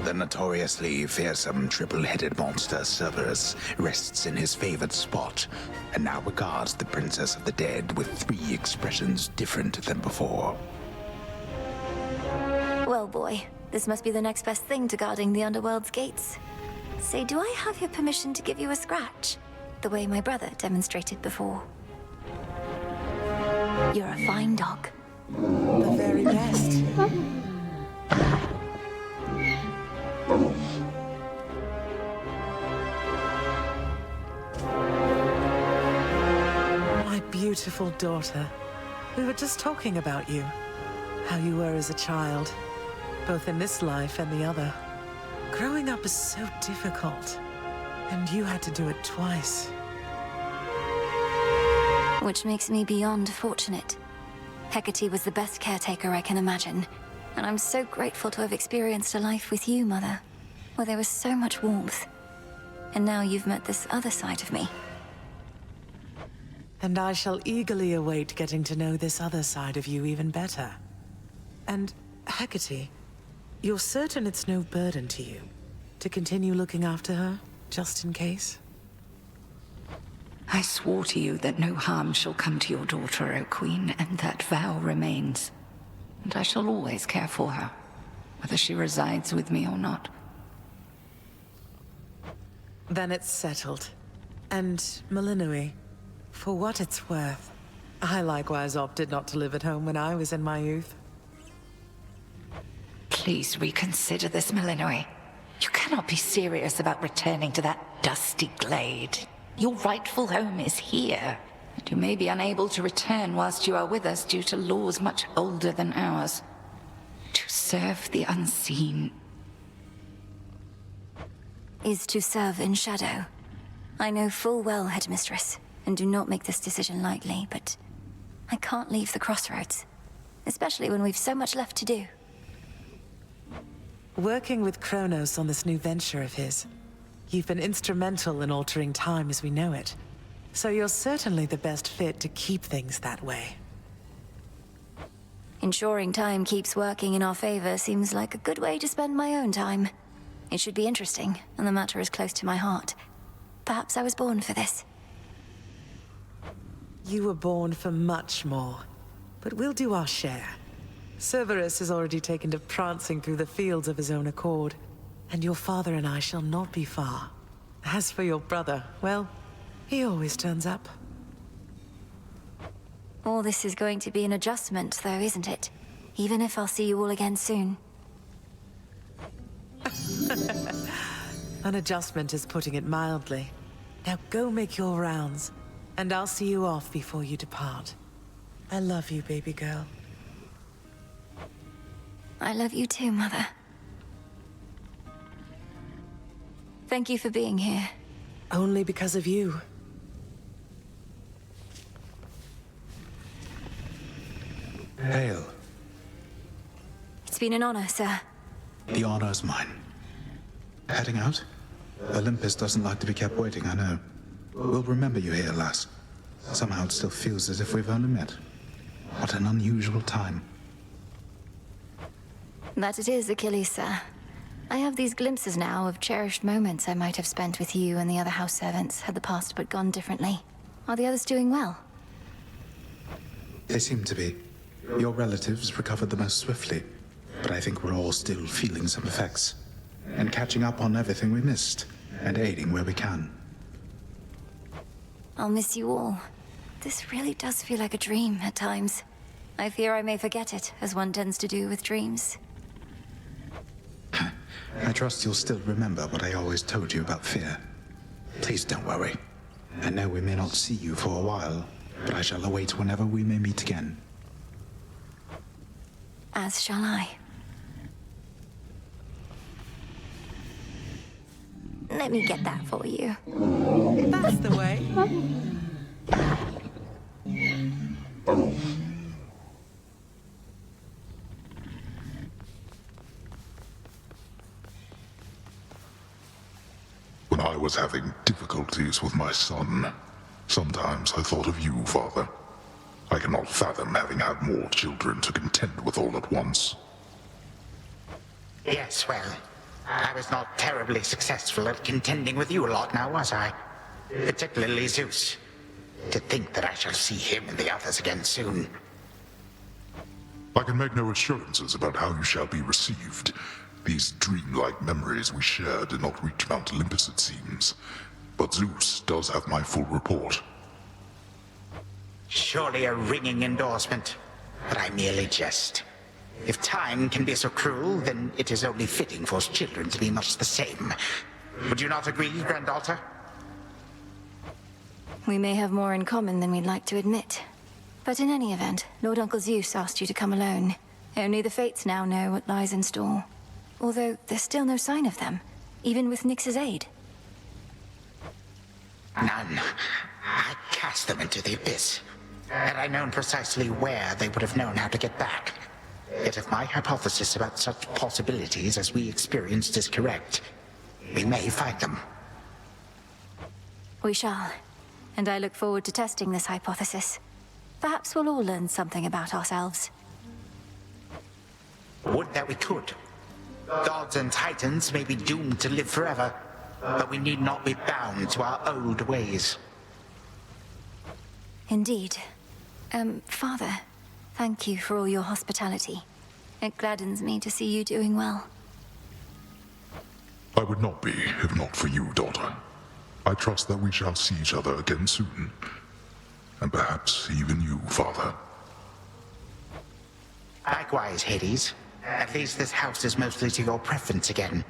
The notoriously fearsome triple-headed monster Cerberus rests in his favored spot, and now regards the Princess of the Dead with 3 expressions different than before. boy. This must be the next best thing to guarding the underworld's gates. Say, do I have your permission to give you a scratch? The way my brother demonstrated before. You're a fine dog. The very best. My beautiful daughter. We were just talking about you. How you were as a child. Both in this life and the other. Growing up is so difficult. And you had to do it twice. Which makes me beyond fortunate. Hecate was the best caretaker I can imagine. And I'm so grateful to have experienced a life with you, Mother. Where there was so much warmth. And now you've met this other side of me. And I shall eagerly await getting to know this other side of you even better. And, Hecate, you're certain it's no burden to you to continue looking after her, just in case? I swore to you that no harm shall come to your daughter, O Queen, and that vow remains. And I shall always care for her, whether she resides with me or not. Then it's settled. And, Malinui, for what it's worth, I likewise opted not to live at home when I was in my youth. Please reconsider this, Malinui. You cannot be serious about returning to that dusty glade. Your rightful home is here, and you may be unable to return whilst you are with us due to laws much older than ours. To serve the unseen is to serve in shadow. I know full well, Headmistress, and do not make this decision lightly, but I can't leave the crossroads, especially when we've so much left to do. Working with Kronos on this new venture of his, you've been instrumental in altering time as we know it. So you're certainly the best fit to keep things that way. Ensuring time keeps working in our favor seems like a good way to spend my own time. It should be interesting, and the matter is close to my heart. Perhaps I was born for this. You were born for much more, but we'll do our share. Cerberus has already taken to prancing through the fields of his own accord, and your father and I shall not be far. As for your brother, well, he always turns up. All this is going to be an adjustment, though, isn't it? Even if I'll see you all again soon. An adjustment is putting it mildly. Now go make your rounds, and I'll see you off before you depart. I love you, baby girl. I love you too, Mother. Thank you for being here. Only because of you. Hail. It's been an honor, sir. The honor's mine. Heading out? Olympus doesn't like to be kept waiting, I know. We'll remember you here, lass. Somehow it still feels as if we've only met. What an unusual time. That it is, Achilles, sir. I have these glimpses now of cherished moments I might have spent with you and the other house servants had the past but gone differently. Are the others doing well? They seem to be. Your relatives recovered the most swiftly, but I think we're all still feeling some effects. And catching up on everything we missed, and aiding where we can. I'll miss you all. This really does feel like a dream at times. I fear I may forget it, as one tends to do with dreams. I trust you'll still remember what I always told you about fear. Please don't worry. I know we may not see you for a while, but I shall await whenever we may meet again. As shall I. Let me get that for you. That's the way. When I was having difficulties with my son, sometimes I thought of you, Father. I cannot fathom having had more children to contend with all at once. Yes, well, I was not terribly successful at contending with you a lot now, was I? Particularly Zeus. To think that I shall see him and the others again soon. I can make no assurances about how you shall be received. These dreamlike memories we share did not reach Mount Olympus, it seems. But Zeus does have my full report. Surely a ringing endorsement, but I merely jest. If time can be so cruel, then it is only fitting for children to be much the same. Would you not agree, granddaughter? We may have more in common than we'd like to admit. But in any event, Lord Uncle Zeus asked you to come alone. Only the Fates now know what lies in store. Although there's still no sign of them, even with Nyx's aid. None. I cast them into the abyss. Had I known precisely where, they would have known how to get back. Yet if my hypothesis about such possibilities as we experienced is correct, we may find them. We shall. And I look forward to testing this hypothesis. Perhaps we'll all learn something about ourselves. Would that we could. Gods and titans may be doomed to live forever, but we need not be bound to our old ways. Indeed. Father, thank you for all your hospitality. It gladdens me to see you doing well. I would not be, if not for you, daughter. I trust that we shall see each other again soon. And perhaps even you, father. Likewise, Hades. At least this house is mostly to your preference again.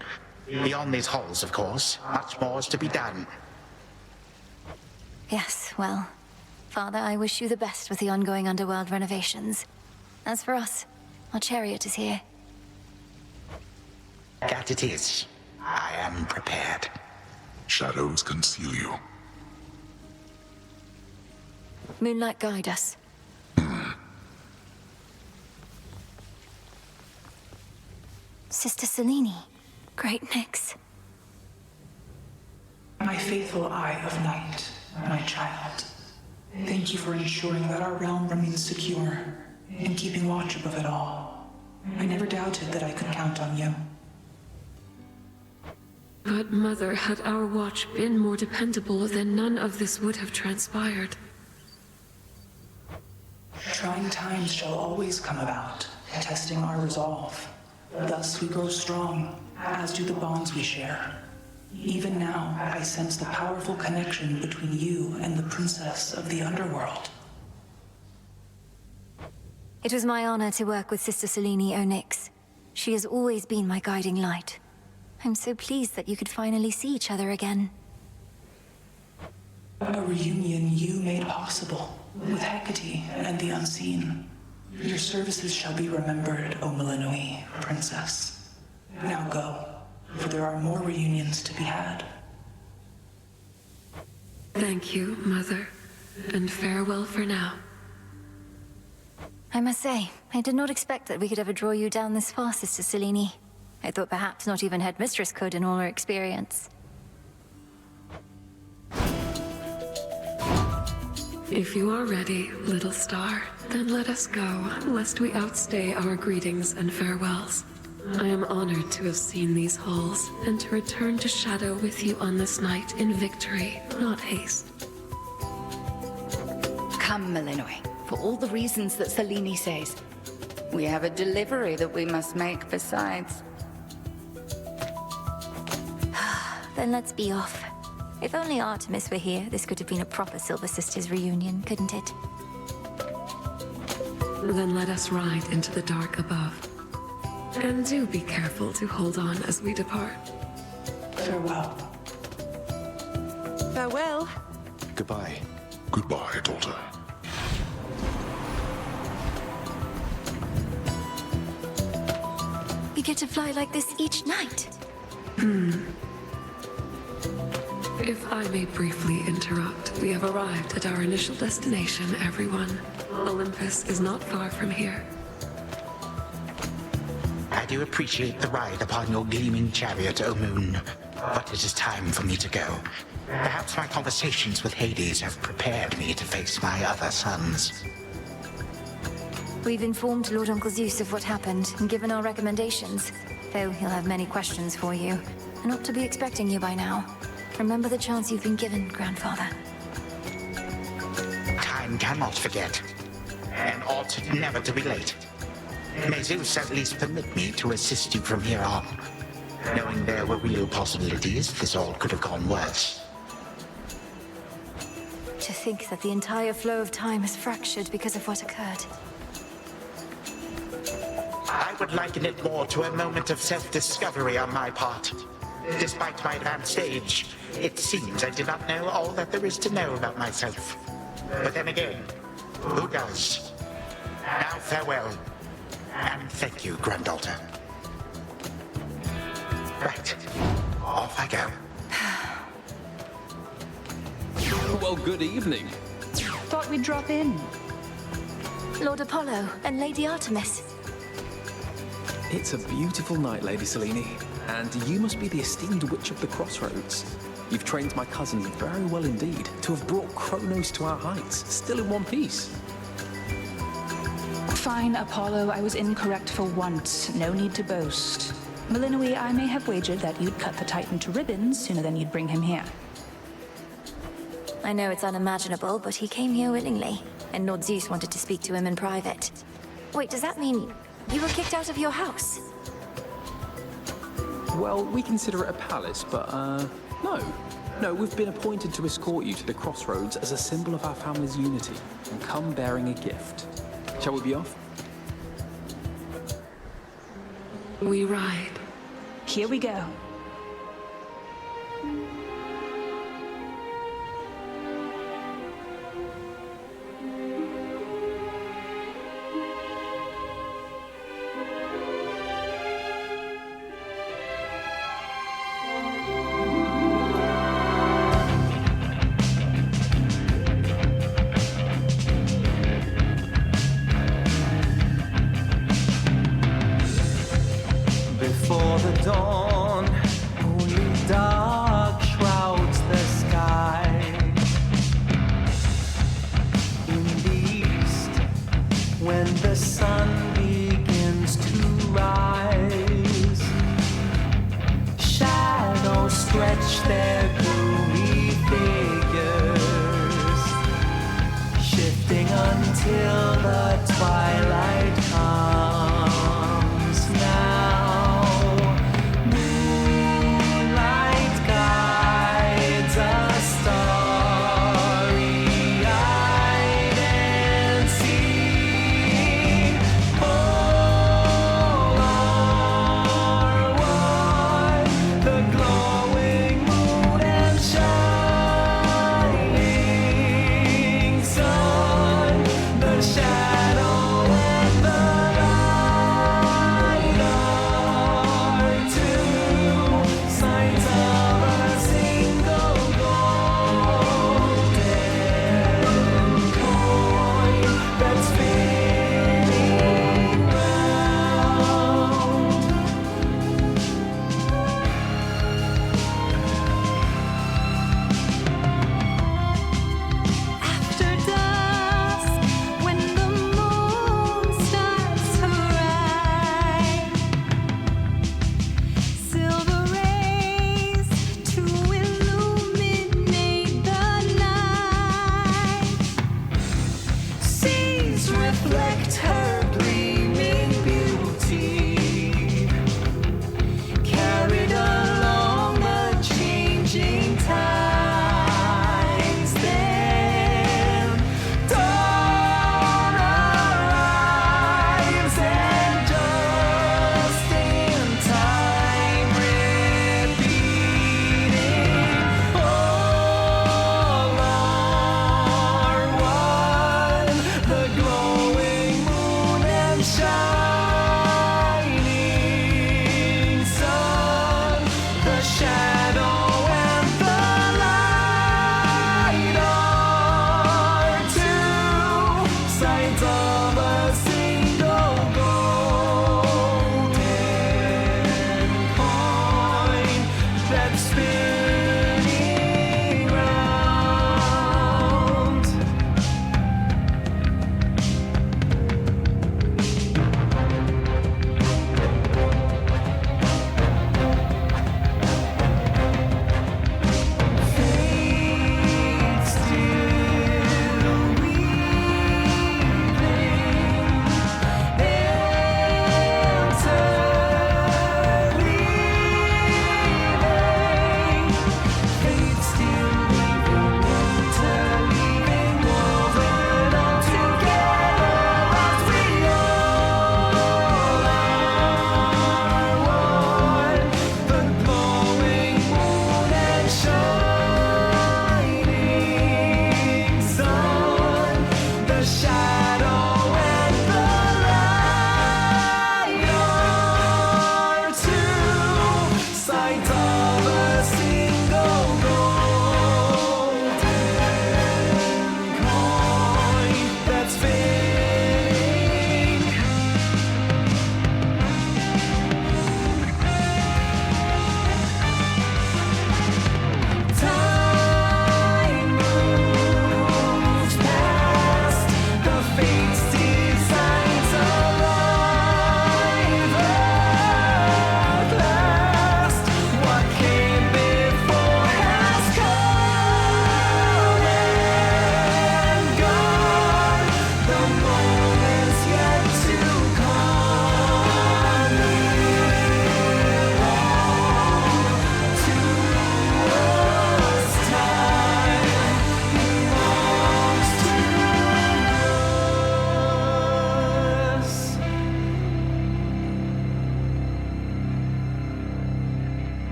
Beyond these halls, of course, much more is to be done. Yes, well, Father, I wish you the best with the ongoing underworld renovations. As for us, our chariot is here. That it is. I am prepared. Shadows conceal you. Moonlight, guide us. Sister Selene, great Nyx. My faithful Eye of Night, my child. Thank you for ensuring that our realm remains secure and keeping watch above it all. I never doubted that I could count on you. But Mother, had our watch been more dependable, then none of this would have transpired. Trying times shall always come about, testing our resolve. Thus we grow strong, as do the bonds we share. Even now, I sense the powerful connection between you and the princess of the underworld. It was my honor to work with Sister Selene Onyx. She has always been my guiding light. I'm so pleased that you could finally see each other again. A reunion you made possible, with Hecate and the Unseen. Your services shall be remembered, O Melinoi, Princess. Now go, for there are more reunions to be had. Thank you, Mother, and farewell for now. I must say, I did not expect that we could ever draw you down this far, Sister Selene. I thought perhaps not even Headmistress could in all her experience. If you are ready, little star, then let us go, lest we outstay our greetings and farewells. I am honored to have seen these halls, and to return to Shadow with you on this night in victory, not haste. Come, Melinoi, for all the reasons that Selene says. We have a delivery that we must make besides. Then let's be off. If only Artemis were here, this could have been a proper Silver Sisters reunion, couldn't it? Then let us ride into the dark above. And do be careful to hold on as we depart. Farewell. Farewell. Goodbye. Goodbye, daughter. We get to fly like this each night. If I may briefly interrupt, we have arrived at our initial destination, everyone. Olympus is not far from here. I do appreciate the ride upon your gleaming chariot, O Moon. But it is time for me to go. Perhaps my conversations with Hades have prepared me to face my other sons. We've informed Lord Uncle Zeus of what happened and given our recommendations, though he'll have many questions for you, and ought to be expecting you by now. Remember the chance you've been given, Grandfather. Time cannot forget, and ought never to be late. May Zeus at least permit me to assist you from here on, knowing there were real possibilities this all could have gone worse. To think that the entire flow of time is fractured because of what occurred. I would liken it more to a moment of self-discovery on my part. Despite my advanced age, it seems I did not know all that there is to know about myself. But then again, who does? Now farewell, and thank you, granddaughter. Right, off I go. Well, good evening. Thought we'd drop in. Lord Apollo and Lady Artemis. It's a beautiful night, Lady Selene, and you must be the esteemed Witch of the Crossroads. You've trained my cousins very well indeed to have brought Kronos to our heights, still in one piece. Fine, Apollo, I was incorrect for once. No need to boast. Melinoe, I may have wagered that you'd cut the Titan to ribbons sooner than you'd bring him here. I know it's unimaginable, but he came here willingly, and Lord Zeus wanted to speak to him in private. Wait, does that mean you were kicked out of your house? Well, we consider it a palace, but, no. No, we've been appointed to escort you to the Crossroads as a symbol of our family's unity, and come bearing a gift. Shall we be off? We ride. Here we go. Before the dawn, only dark shrouds the sky. In the east, when the sun begins to rise, shadows stretch their gloomy figures, shifting until the twilight comes now.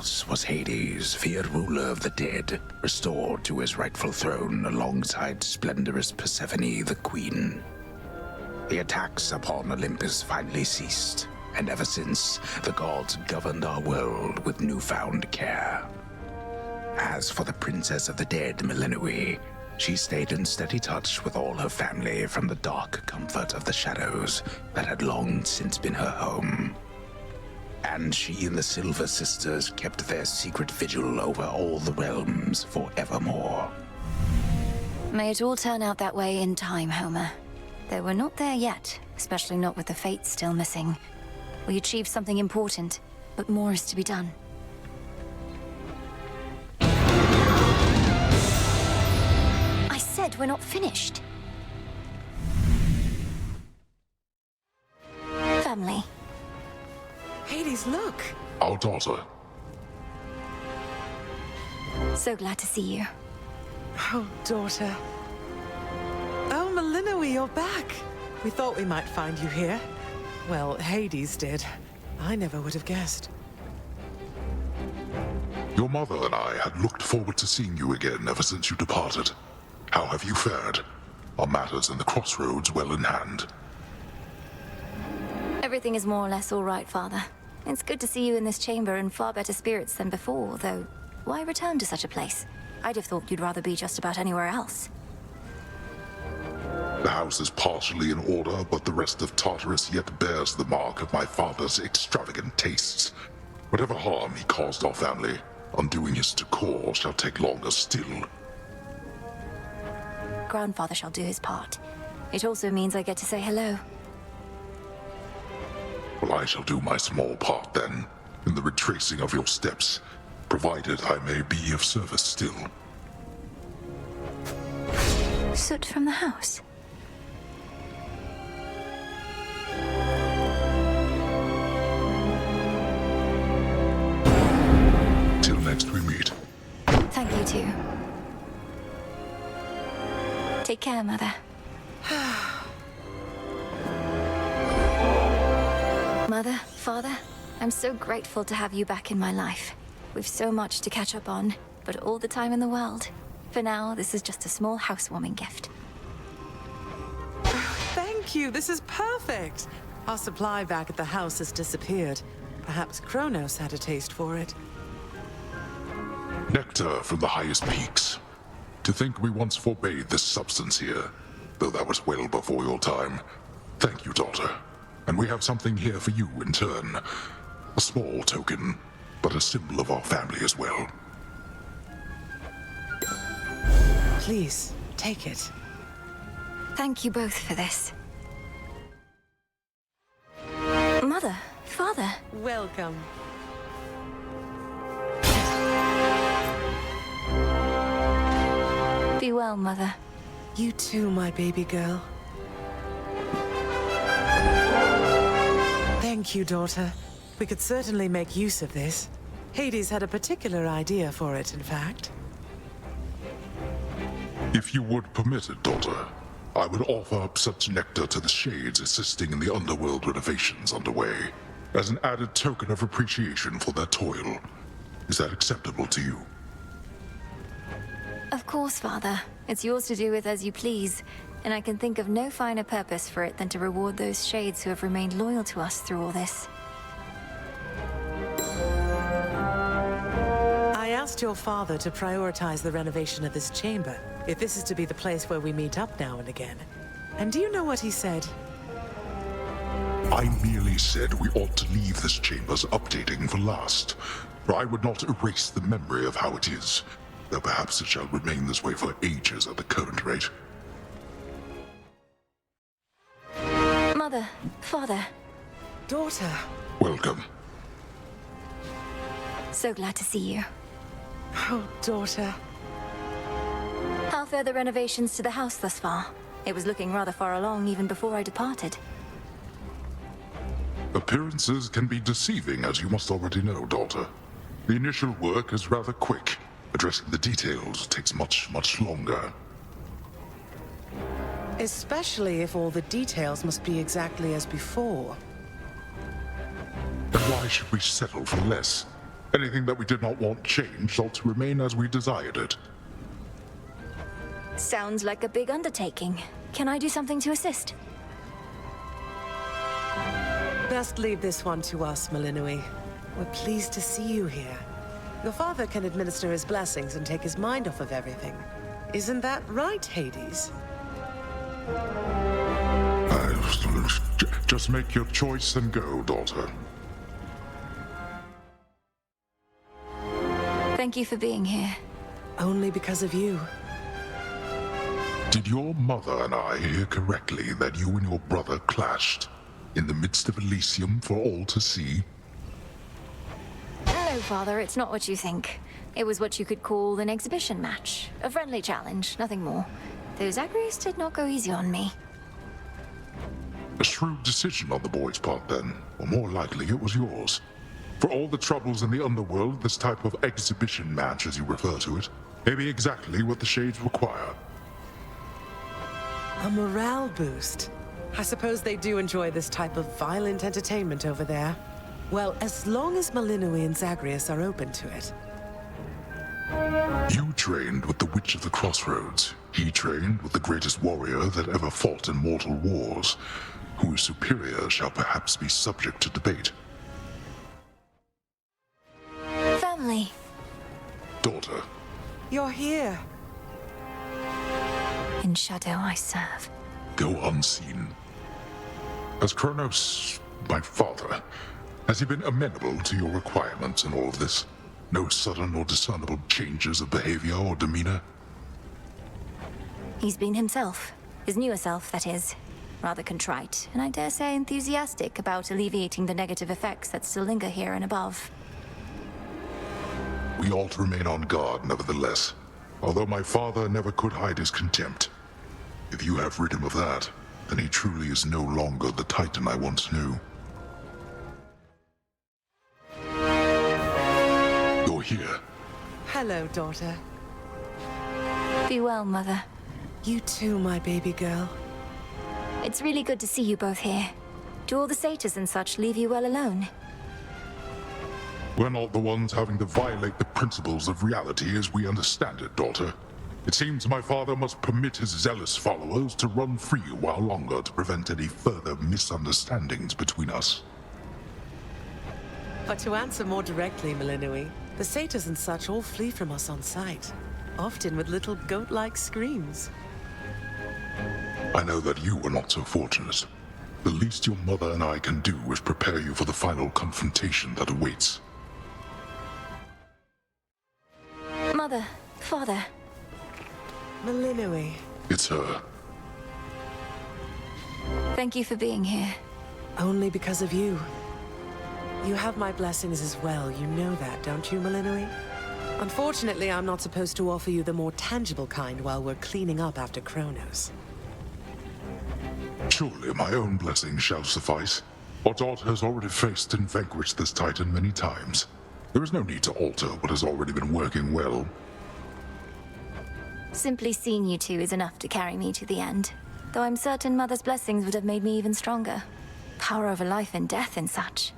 loss was Hades, feared ruler of the dead, restored to his rightful throne alongside splendorous Persephone, the queen. The attacks upon Olympus finally ceased, and ever since, the gods governed our world with newfound care. As for the princess of the dead, Melinoi, she stayed in steady touch with all her family from the dark comfort of the shadows that had long since been her home. And she and the Silver Sisters kept their secret vigil over all the realms forevermore. May it all turn out that way in time, Homer. Though we're not there yet, especially not with the Fates still missing. We achieved something important, but more is to be done. I said we're not finished. Family. Hades, look! Our daughter. So glad to see you. Oh, daughter. Oh, Melinoi, you're back. We thought we might find you here. Well, Hades did. I never would have guessed. Your mother and I had looked forward to seeing you again ever since you departed. How have you fared? Are matters in the crossroads well in hand? Everything is more or less all right, Father. It's good to see you in this chamber in far better spirits than before, though why return to such a place? I'd have thought you'd rather be just about anywhere else. The house is partially in order, but the rest of Tartarus yet bears the mark of my father's extravagant tastes. Whatever harm he caused our family, undoing his decor shall take longer still. Grandfather shall do his part. It also means I get to say hello. Well, I shall do my small part then, in the retracing of your steps, provided I may be of service still. Soot from the house. Till next we meet. Thank you too. Take care, Mother. Mother, Father, I'm so grateful to have you back in my life. We've so much to catch up on, but all the time in the world. For now, this is just a small housewarming gift. Thank you, this is perfect. Our supply back at the house has disappeared. Perhaps Kronos had a taste for it. Nectar from the highest peaks. To think we once forbade this substance here, though that was well before your time. Thank you, daughter. And we have something here for you in turn. A small token, but a symbol of our family as well. Please, take it. Thank you both for this. Mother, Father. Welcome. Be well, Mother. You too, my baby girl. Thank you, daughter. We could certainly make use of this. Hades had a particular idea for it, in fact. If you would permit it, daughter, I would offer up such nectar to the Shades assisting in the underworld renovations underway, as an added token of appreciation for their toil. Is that acceptable to you? Of course, Father. It's yours to do with as you please, and I can think of no finer purpose for it than to reward those Shades who have remained loyal to us through all this. I asked your father to prioritize the renovation of this chamber, if this is to be the place where we meet up now and again. And do you know what he said? I merely said we ought to leave this chamber's updating for last, for I would not erase the memory of how it is, though perhaps it shall remain this way for ages at the current rate. Mother, Father. Daughter. Welcome. So glad to see you. Oh, daughter. How fare the renovations to the house thus far? It was looking rather far along even before I departed. Appearances can be deceiving, as you must already know, daughter. The initial work is rather quick. Addressing the details takes much longer. Especially if all the details must be exactly as before. Then why should we settle for less? Anything that we did not want changed ought to remain as we desired it. Sounds like a big undertaking. Can I do something to assist? Best leave this one to us, Malinui. We're pleased to see you here. Your father can administer his blessings and take his mind off of everything. Isn't that right, Hades? Just make your choice and go, daughter. Thank you for being here. Only because of you. Did your mother and I hear correctly that you and your brother clashed in the midst of Elysium for all to see? No, Father, it's not what you think. It was what you could call an exhibition match. A friendly challenge, nothing more. Though Zagreus did not go easy on me. A shrewd decision on the boy's part, then. Or more likely, it was yours. For all the troubles in the underworld, this type of exhibition match, as you refer to it, may be exactly what the Shades require. A morale boost. I suppose they do enjoy this type of violent entertainment over there. Well, as long as Malinui and Zagreus are open to it. You trained with the Witch of the Crossroads. He trained with the greatest warrior that ever fought in mortal wars. Who is superior shall perhaps be subject to debate. Family. Daughter. You're here. In shadow I serve. Go unseen. As Kronos, my father, has he been amenable to your requirements in all of this? No sudden or discernible changes of behavior or demeanor? He's been himself. His newer self, that is. Rather contrite, and I dare say enthusiastic about alleviating the negative effects that still linger here and above. We ought to remain on guard, nevertheless. Although my father never could hide his contempt. If you have rid him of that, then he truly is no longer the Titan I once knew. You're here. Hello, daughter. Be well, Mother. You too, my baby girl. It's really good to see you both here. Do all the satyrs and such leave you well alone? We're not the ones having to violate the principles of reality as we understand it, daughter. It seems my father must permit his zealous followers to run free a while longer to prevent any further misunderstandings between us. But to answer more directly, Malinui, the satyrs and such all flee from us on sight, often with little goat-like screams. I know that you were not so fortunate. The least your mother and I can do is prepare you for the final confrontation that awaits. Mother, Father. Malinui. It's her. Thank you for being here. Only because of you. You have my blessings as well, you know that, don't you, Malinui? Unfortunately, I'm not supposed to offer you the more tangible kind while we're cleaning up after Kronos. Surely my own blessing shall suffice. Our daughter has already faced and vanquished this Titan many times. There is no need to alter what has already been working well. Simply seeing you two is enough to carry me to the end. Though I'm certain Mother's blessings would have made me even stronger. Power over life and death and such.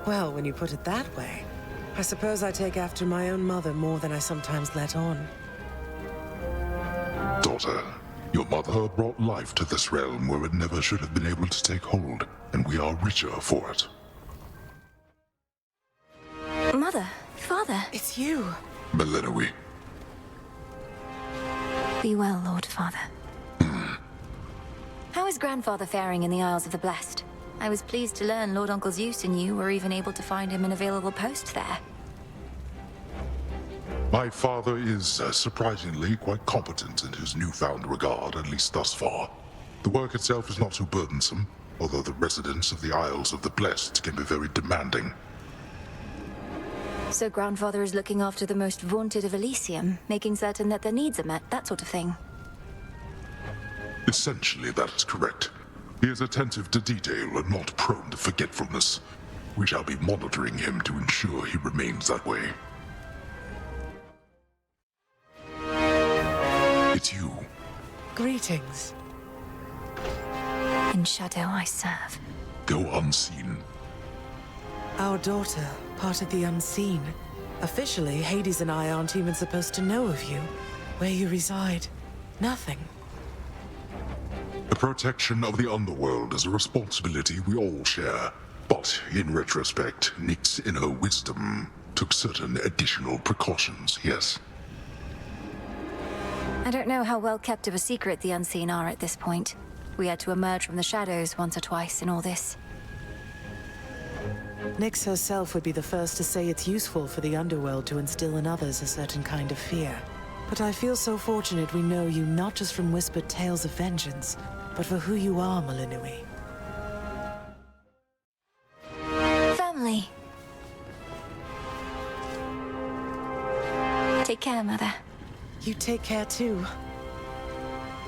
Well, when you put it that way, I suppose I take after my own mother more than I sometimes let on. Daughter, your mother brought life to this realm where it never should have been able to take hold, and we are richer for it. Mother, Father. It's you. Malinui. Be well, Lord Father. How is Grandfather faring in the Isles of the Blessed? I was pleased to learn Lord Uncle Zeus and you were even able to find him an available post there. My father is, surprisingly, quite competent in his newfound regard, at least thus far. The work itself is not too burdensome, although the residents of the Isles of the Blessed can be very demanding. So Grandfather is looking after the most vaunted of Elysium, making certain that their needs are met, that sort of thing. Essentially, that is correct. He is attentive to detail and not prone to forgetfulness. We shall be monitoring him to ensure he remains that way. It's you. Greetings. In shadow I serve. Go unseen. Our daughter, part of the unseen. Officially, Hades and I aren't even supposed to know of you. Where you reside. Nothing. The protection of the underworld is a responsibility we all share. But in retrospect, Nick's inner wisdom took certain additional precautions, yes. I don't know how well kept of a secret the Unseen are at this point. We had to emerge from the shadows once or twice in all this. Nyx herself would be the first to say it's useful for the underworld to instill in others a certain kind of fear. But I feel so fortunate we know you not just from whispered tales of vengeance, but for who you are, Malinui. Family. Take care, Mother. You take care too.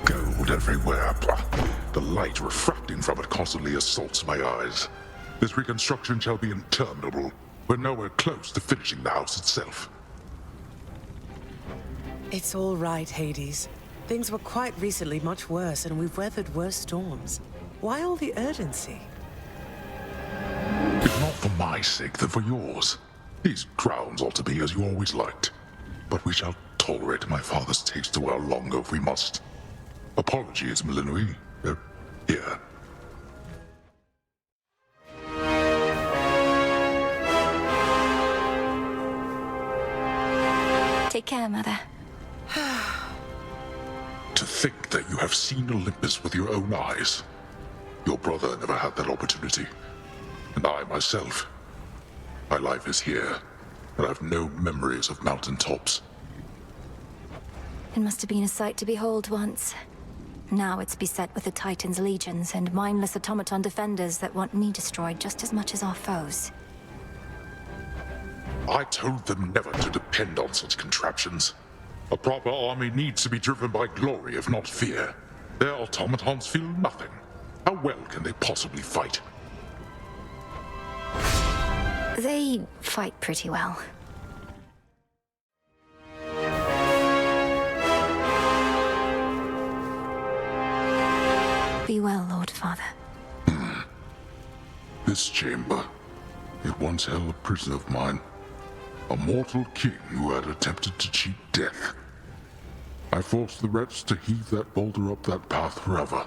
Gold everywhere. The light refracting from it constantly assaults my eyes. This reconstruction shall be interminable. We're nowhere close to finishing the house itself. It's all right, Hades. Things were quite recently much worse, and we've weathered worse storms. Why all the urgency? If not for my sake, then for yours. These grounds ought to be as you always liked. But we shall tolerate my father's taste a while longer if we must. Apologies, Malinui. Here. Take care, Mother. To think that you have seen Olympus with your own eyes. Your brother never had that opportunity. And I myself. My life is here, and I have no memories of mountaintops. It must have been a sight to behold once. Now it's beset with the Titan's legions and mindless automaton defenders that want me destroyed just as much as our foes. I told them never to depend on such contraptions. A proper army needs to be driven by glory, if not fear. Their automatons feel nothing. How well can they possibly fight? They fight pretty well. Be well, Lord Father. This chamber, it once held a prison of mine. A mortal king who had attempted to cheat death. I forced the wretch to heave that boulder up that path forever.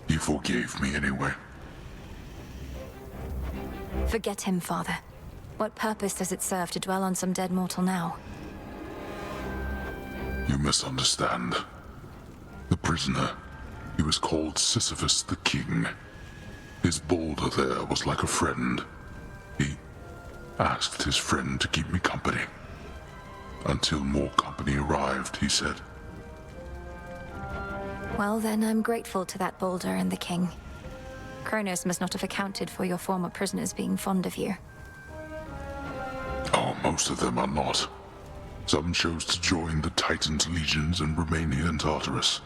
He forgave me anyway. Forget him, Father. What purpose does it serve to dwell on some dead mortal now? You misunderstand. The prisoner, he was called Sisyphus the King. His boulder there was like a friend. He asked his friend to keep me company. Until more company arrived, he said. Well, then I'm grateful to that boulder and the king. Kronos must not have accounted for your former prisoners being fond of you. Oh, most of them are not. Some chose to join the Titan's legions and remain here in Tartarus.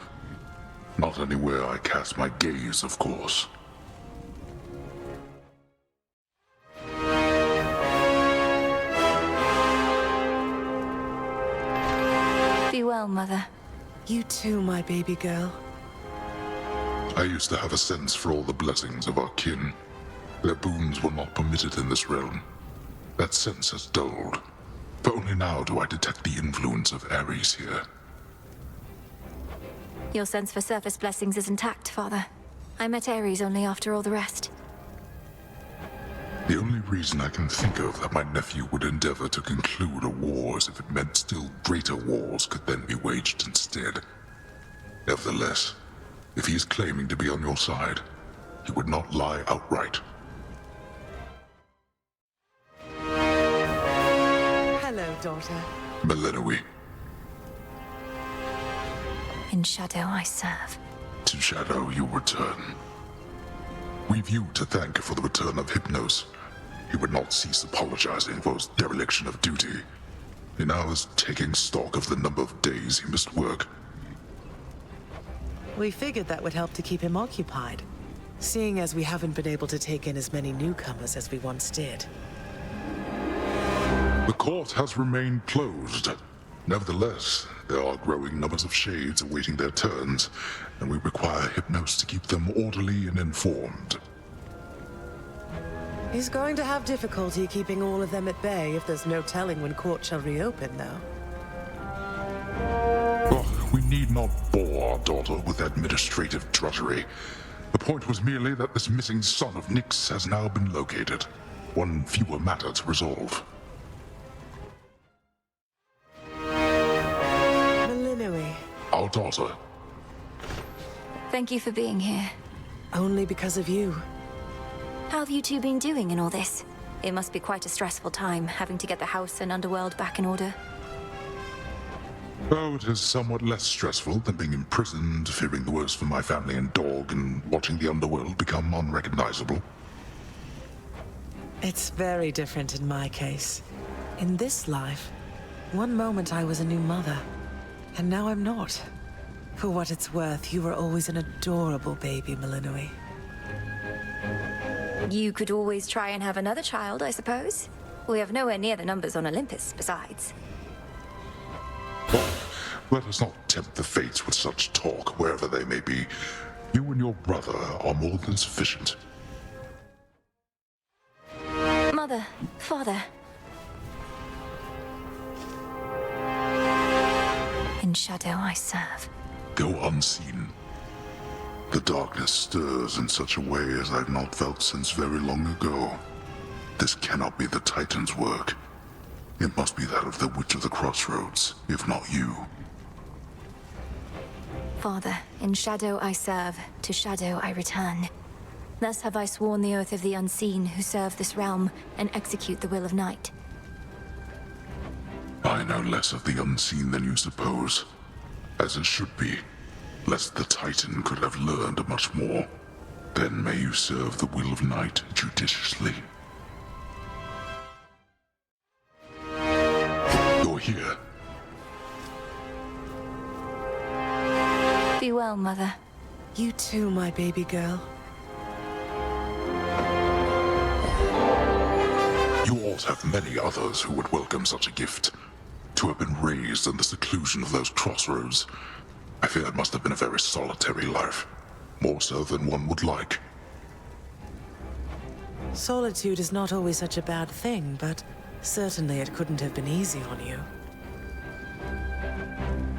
Not anywhere I cast my gaze, of course. Be well, Mother. You too, my baby girl. I used to have a sense for all the blessings of our kin. Their boons were not permitted in this realm. That sense has dulled. For only now do I detect the influence of Ares here. Your sense for surface blessings is intact, Father. I met Ares only after all the rest. The only reason I can think of that my nephew would endeavor to conclude a war is if it meant still greater wars could then be waged instead. Nevertheless, if he is claiming to be on your side, he would not lie outright. Hello, daughter. Malinui. In shadow I serve. To shadow you return. We've you to thank for the return of Hypnos. He would not cease apologizing for his dereliction of duty. He now is taking stock of the number of days he missed work. We figured that would help to keep him occupied, seeing as we haven't been able to take in as many newcomers as we once did. The court has remained closed. Nevertheless, there are growing numbers of shades awaiting their turns, and we require Hypnos to keep them orderly and informed. He's going to have difficulty keeping all of them at bay if there's no telling when court shall reopen, though. Oh, we need not bore our daughter with administrative drudgery. The point was merely that this missing son of Nyx has now been located. One fewer matter to resolve. Malinui. Our daughter. Thank you for being here. Only because of you. How have you two been doing in all this? It must be quite a stressful time, having to get the house and underworld back in order. Oh, it is somewhat less stressful than being imprisoned, fearing the worst for my family and dog, and watching the underworld become unrecognizable. It's very different in my case. In this life, one moment I was a new mother, and now I'm not. For what it's worth, you were always an adorable baby, Malinui. You could always try and have another child, I suppose. We have nowhere near the numbers on Olympus, besides. Let us not tempt the fates with such talk, wherever they may be. You and your brother are more than sufficient. Mother, father. In shadow I serve. Go unseen. The darkness stirs in such a way as I've not felt since very long ago. This cannot be the Titan's work. It must be that of the Witch of the Crossroads, if not you. Father, in shadow I serve, to shadow I return. Thus have I sworn the oath of the unseen who serve this realm and execute the will of night. I know less of the unseen than you suppose, as it should be, lest the Titan could have learned much more. Then may you serve the will of night judiciously. You're here. Be well, Mother. You too, my baby girl. You ought to have many others who would welcome such a gift. To have been raised in the seclusion of those crossroads, I fear it must have been a very solitary life. More so than one would like. Solitude is not always such a bad thing, but certainly it couldn't have been easy on you.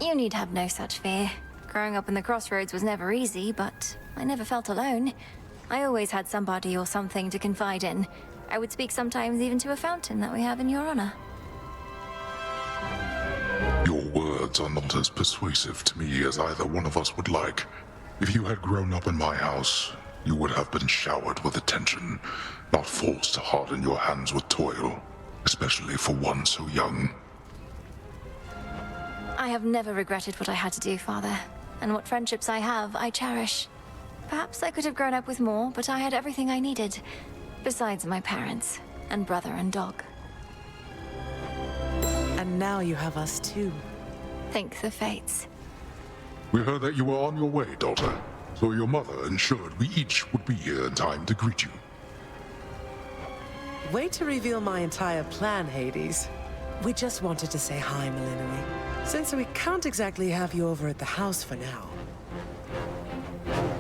You need have no such fear. Growing up in the crossroads was never easy, but I never felt alone. I always had somebody or something to confide in. I would speak sometimes even to a fountain that we have in your honor. Your words are not as persuasive to me as either one of us would like. If you had grown up in my house, you would have been showered with attention, not forced to harden your hands with toil, especially for one so young. I have never regretted what I had to do, Father. And what friendships I have, I cherish. Perhaps I could have grown up with more, but I had everything I needed. Besides my parents, and brother and dog. And now you have us too. Thank the fates. We heard that you were on your way, daughter. So your mother ensured we each would be here in time to greet you. Wait to reveal my entire plan, Hades. We just wanted to say hi, Malinui. Since we can't exactly have you over at the house for now.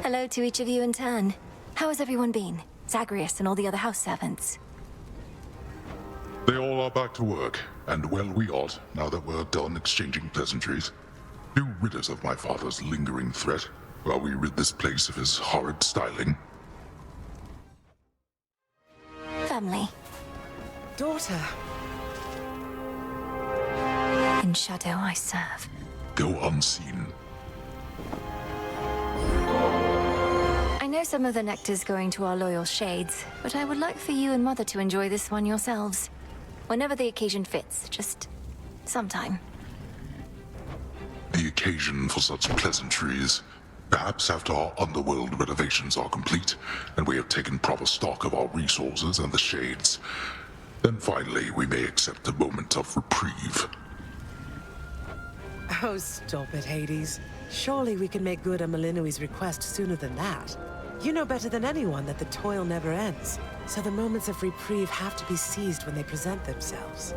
Hello to each of you in turn. How has everyone been? Zagreus and all the other house servants. They all are back to work, and well we ought, now that we're done exchanging pleasantries. Do rid us of my father's lingering threat, while we rid this place of his horrid styling. Family. Daughter. In shadow I serve. Go unseen. I know some of the nectar's going to our loyal shades, but I would like for you and Mother to enjoy this one yourselves. Whenever the occasion fits, just sometime. The occasion for such pleasantries. Perhaps after our underworld renovations are complete, and we have taken proper stock of our resources and the shades, then finally we may accept a moment of reprieve. Oh, stop it, Hades. Surely we can make good on Malinui's request sooner than that. You know better than anyone that the toil never ends, so the moments of reprieve have to be seized when they present themselves.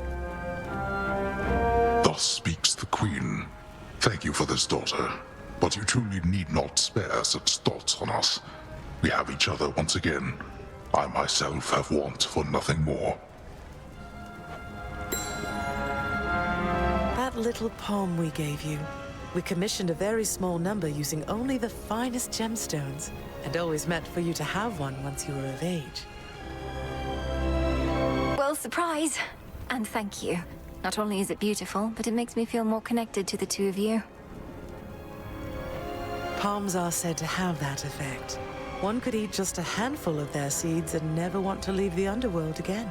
Thus speaks the Queen. Thank you for this, daughter. But you truly need not spare such thoughts on us. We have each other once again. I myself have want for nothing more. That little poem we gave you, we commissioned a very small number using only the finest gemstones, and always meant for you to have one once you were of age. Well, surprise. And thank you. Not only is it beautiful, but it makes me feel more connected to the two of you. Palms are said to have that effect. One could eat just a handful of their seeds and never want to leave the underworld again.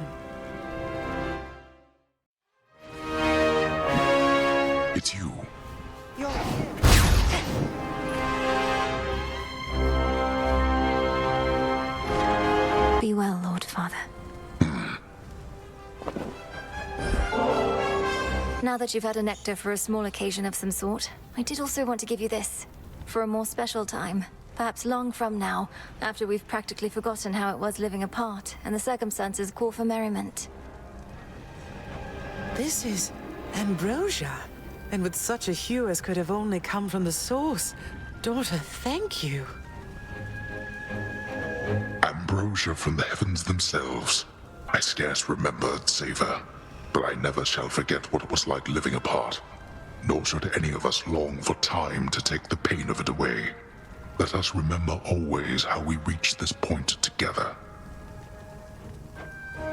It's you. You're here. Be well, Lord Father. Now that you've had a nectar for a small occasion of some sort, I did also want to give you this. For a more special time. Perhaps long from now, after we've practically forgotten how it was living apart, and the circumstances call for merriment. This is ambrosia, and with such a hue as could have only come from the source. Daughter, thank you. Ambrosia from the heavens themselves. I scarce remember its savor, but I never shall forget what it was like living apart. Nor should any of us long for time to take the pain of it away. Let us remember always how we reached this point together.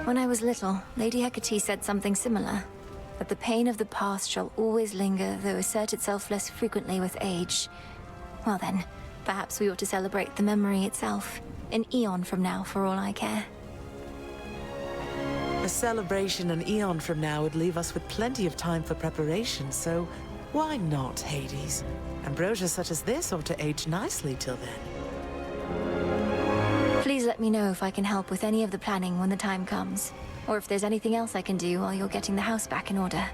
When I was little, Lady Hecate said something similar. That the pain of the past shall always linger, though assert itself less frequently with age. Well then, perhaps we ought to celebrate the memory itself. An eon from now, for all I care. A celebration an eon from now would leave us with plenty of time for preparation, so why not, Hades? Ambrosia such as this ought to age nicely till then. Please let me know if I can help with any of the planning when the time comes. Or if there's anything else I can do while you're getting the house back in order.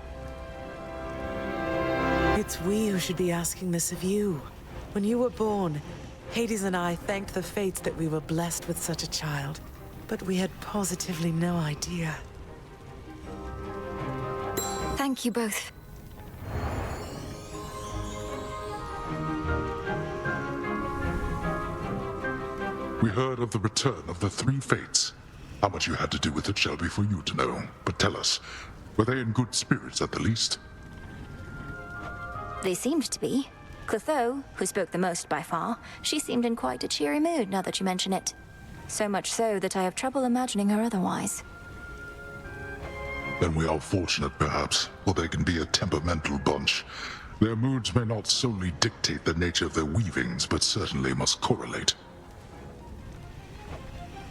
It's we who should be asking this of you. When you were born, Hades and I thanked the fates that we were blessed with such a child. But we had positively no idea. Thank you both. We heard of the return of the three fates. How much you had to do with it shall be for you to know. But tell us, were they in good spirits at the least? They seemed to be. Clotho, who spoke the most by far, she seemed in quite a cheery mood now that you mention it. So much so that I have trouble imagining her otherwise. Then we are fortunate, perhaps, or they can be a temperamental bunch. Their moods may not solely dictate the nature of their weavings, but certainly must correlate.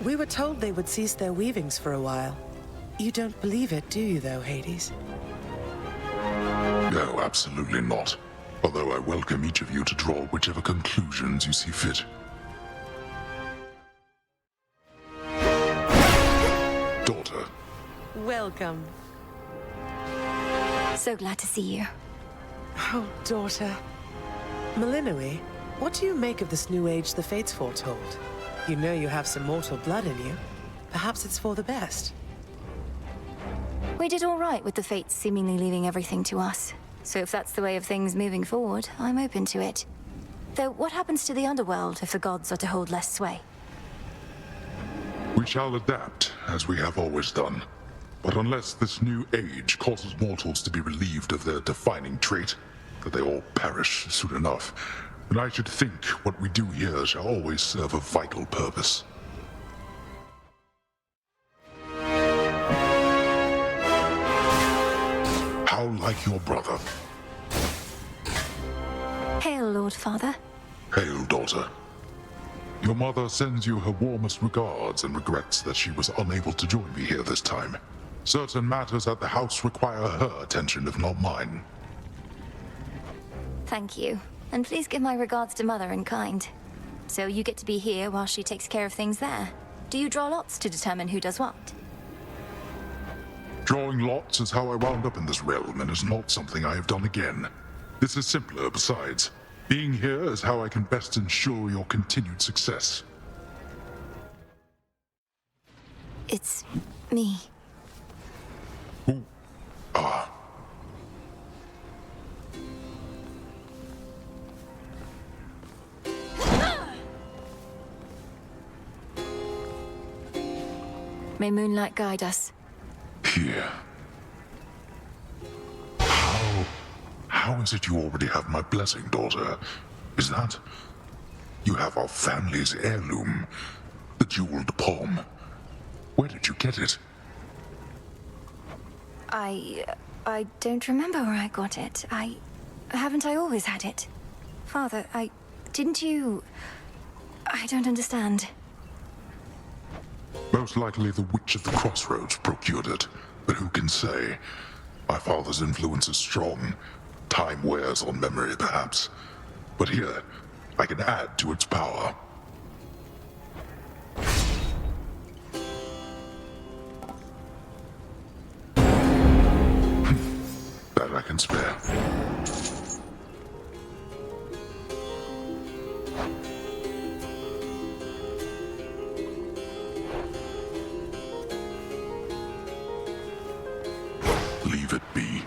We were told they would cease their weavings for a while. You don't believe it, do you, though, Hades? No, absolutely not. Although I welcome each of you to draw whichever conclusions you see fit. Daughter. Welcome. So glad to see you. Oh, daughter. Melinoi, what do you make of this new age the Fates foretold? You know you have some mortal blood in you. Perhaps it's for the best. We did all right with the fates seemingly leaving everything to us. So if that's the way of things moving forward, I'm open to it. Though what happens to the underworld if the gods are to hold less sway? We shall adapt, as we have always done. But unless this new age causes mortals to be relieved of their defining trait, that they all perish soon enough, then I should think what we do here shall always serve a vital purpose. How like your brother? Hail, Lord Father. Hail, daughter. Your mother sends you her warmest regards and regrets that she was unable to join me here this time. Certain matters at the house require her attention, if not mine. Thank you. And please give my regards to Mother in kind. So you get to be here while she takes care of things there. Do you draw lots to determine who does what? Drawing lots is how I wound up in this realm, and is not something I have done again. This is simpler, besides. Being here is how I can best ensure your continued success. It's me. Who? Ah. May moonlight guide us. Here. How is it you already have my blessing, daughter? Is that... You have our family's heirloom, the jeweled palm. Where did you get it? I don't remember where I got it. Haven't I always had it? Father, didn't you... I don't understand. Most likely the Witch of the Crossroads procured it, but who can say? My father's influence is strong. Time wears on memory, perhaps. But here, I can add to its power. That I can spare. Leave it be.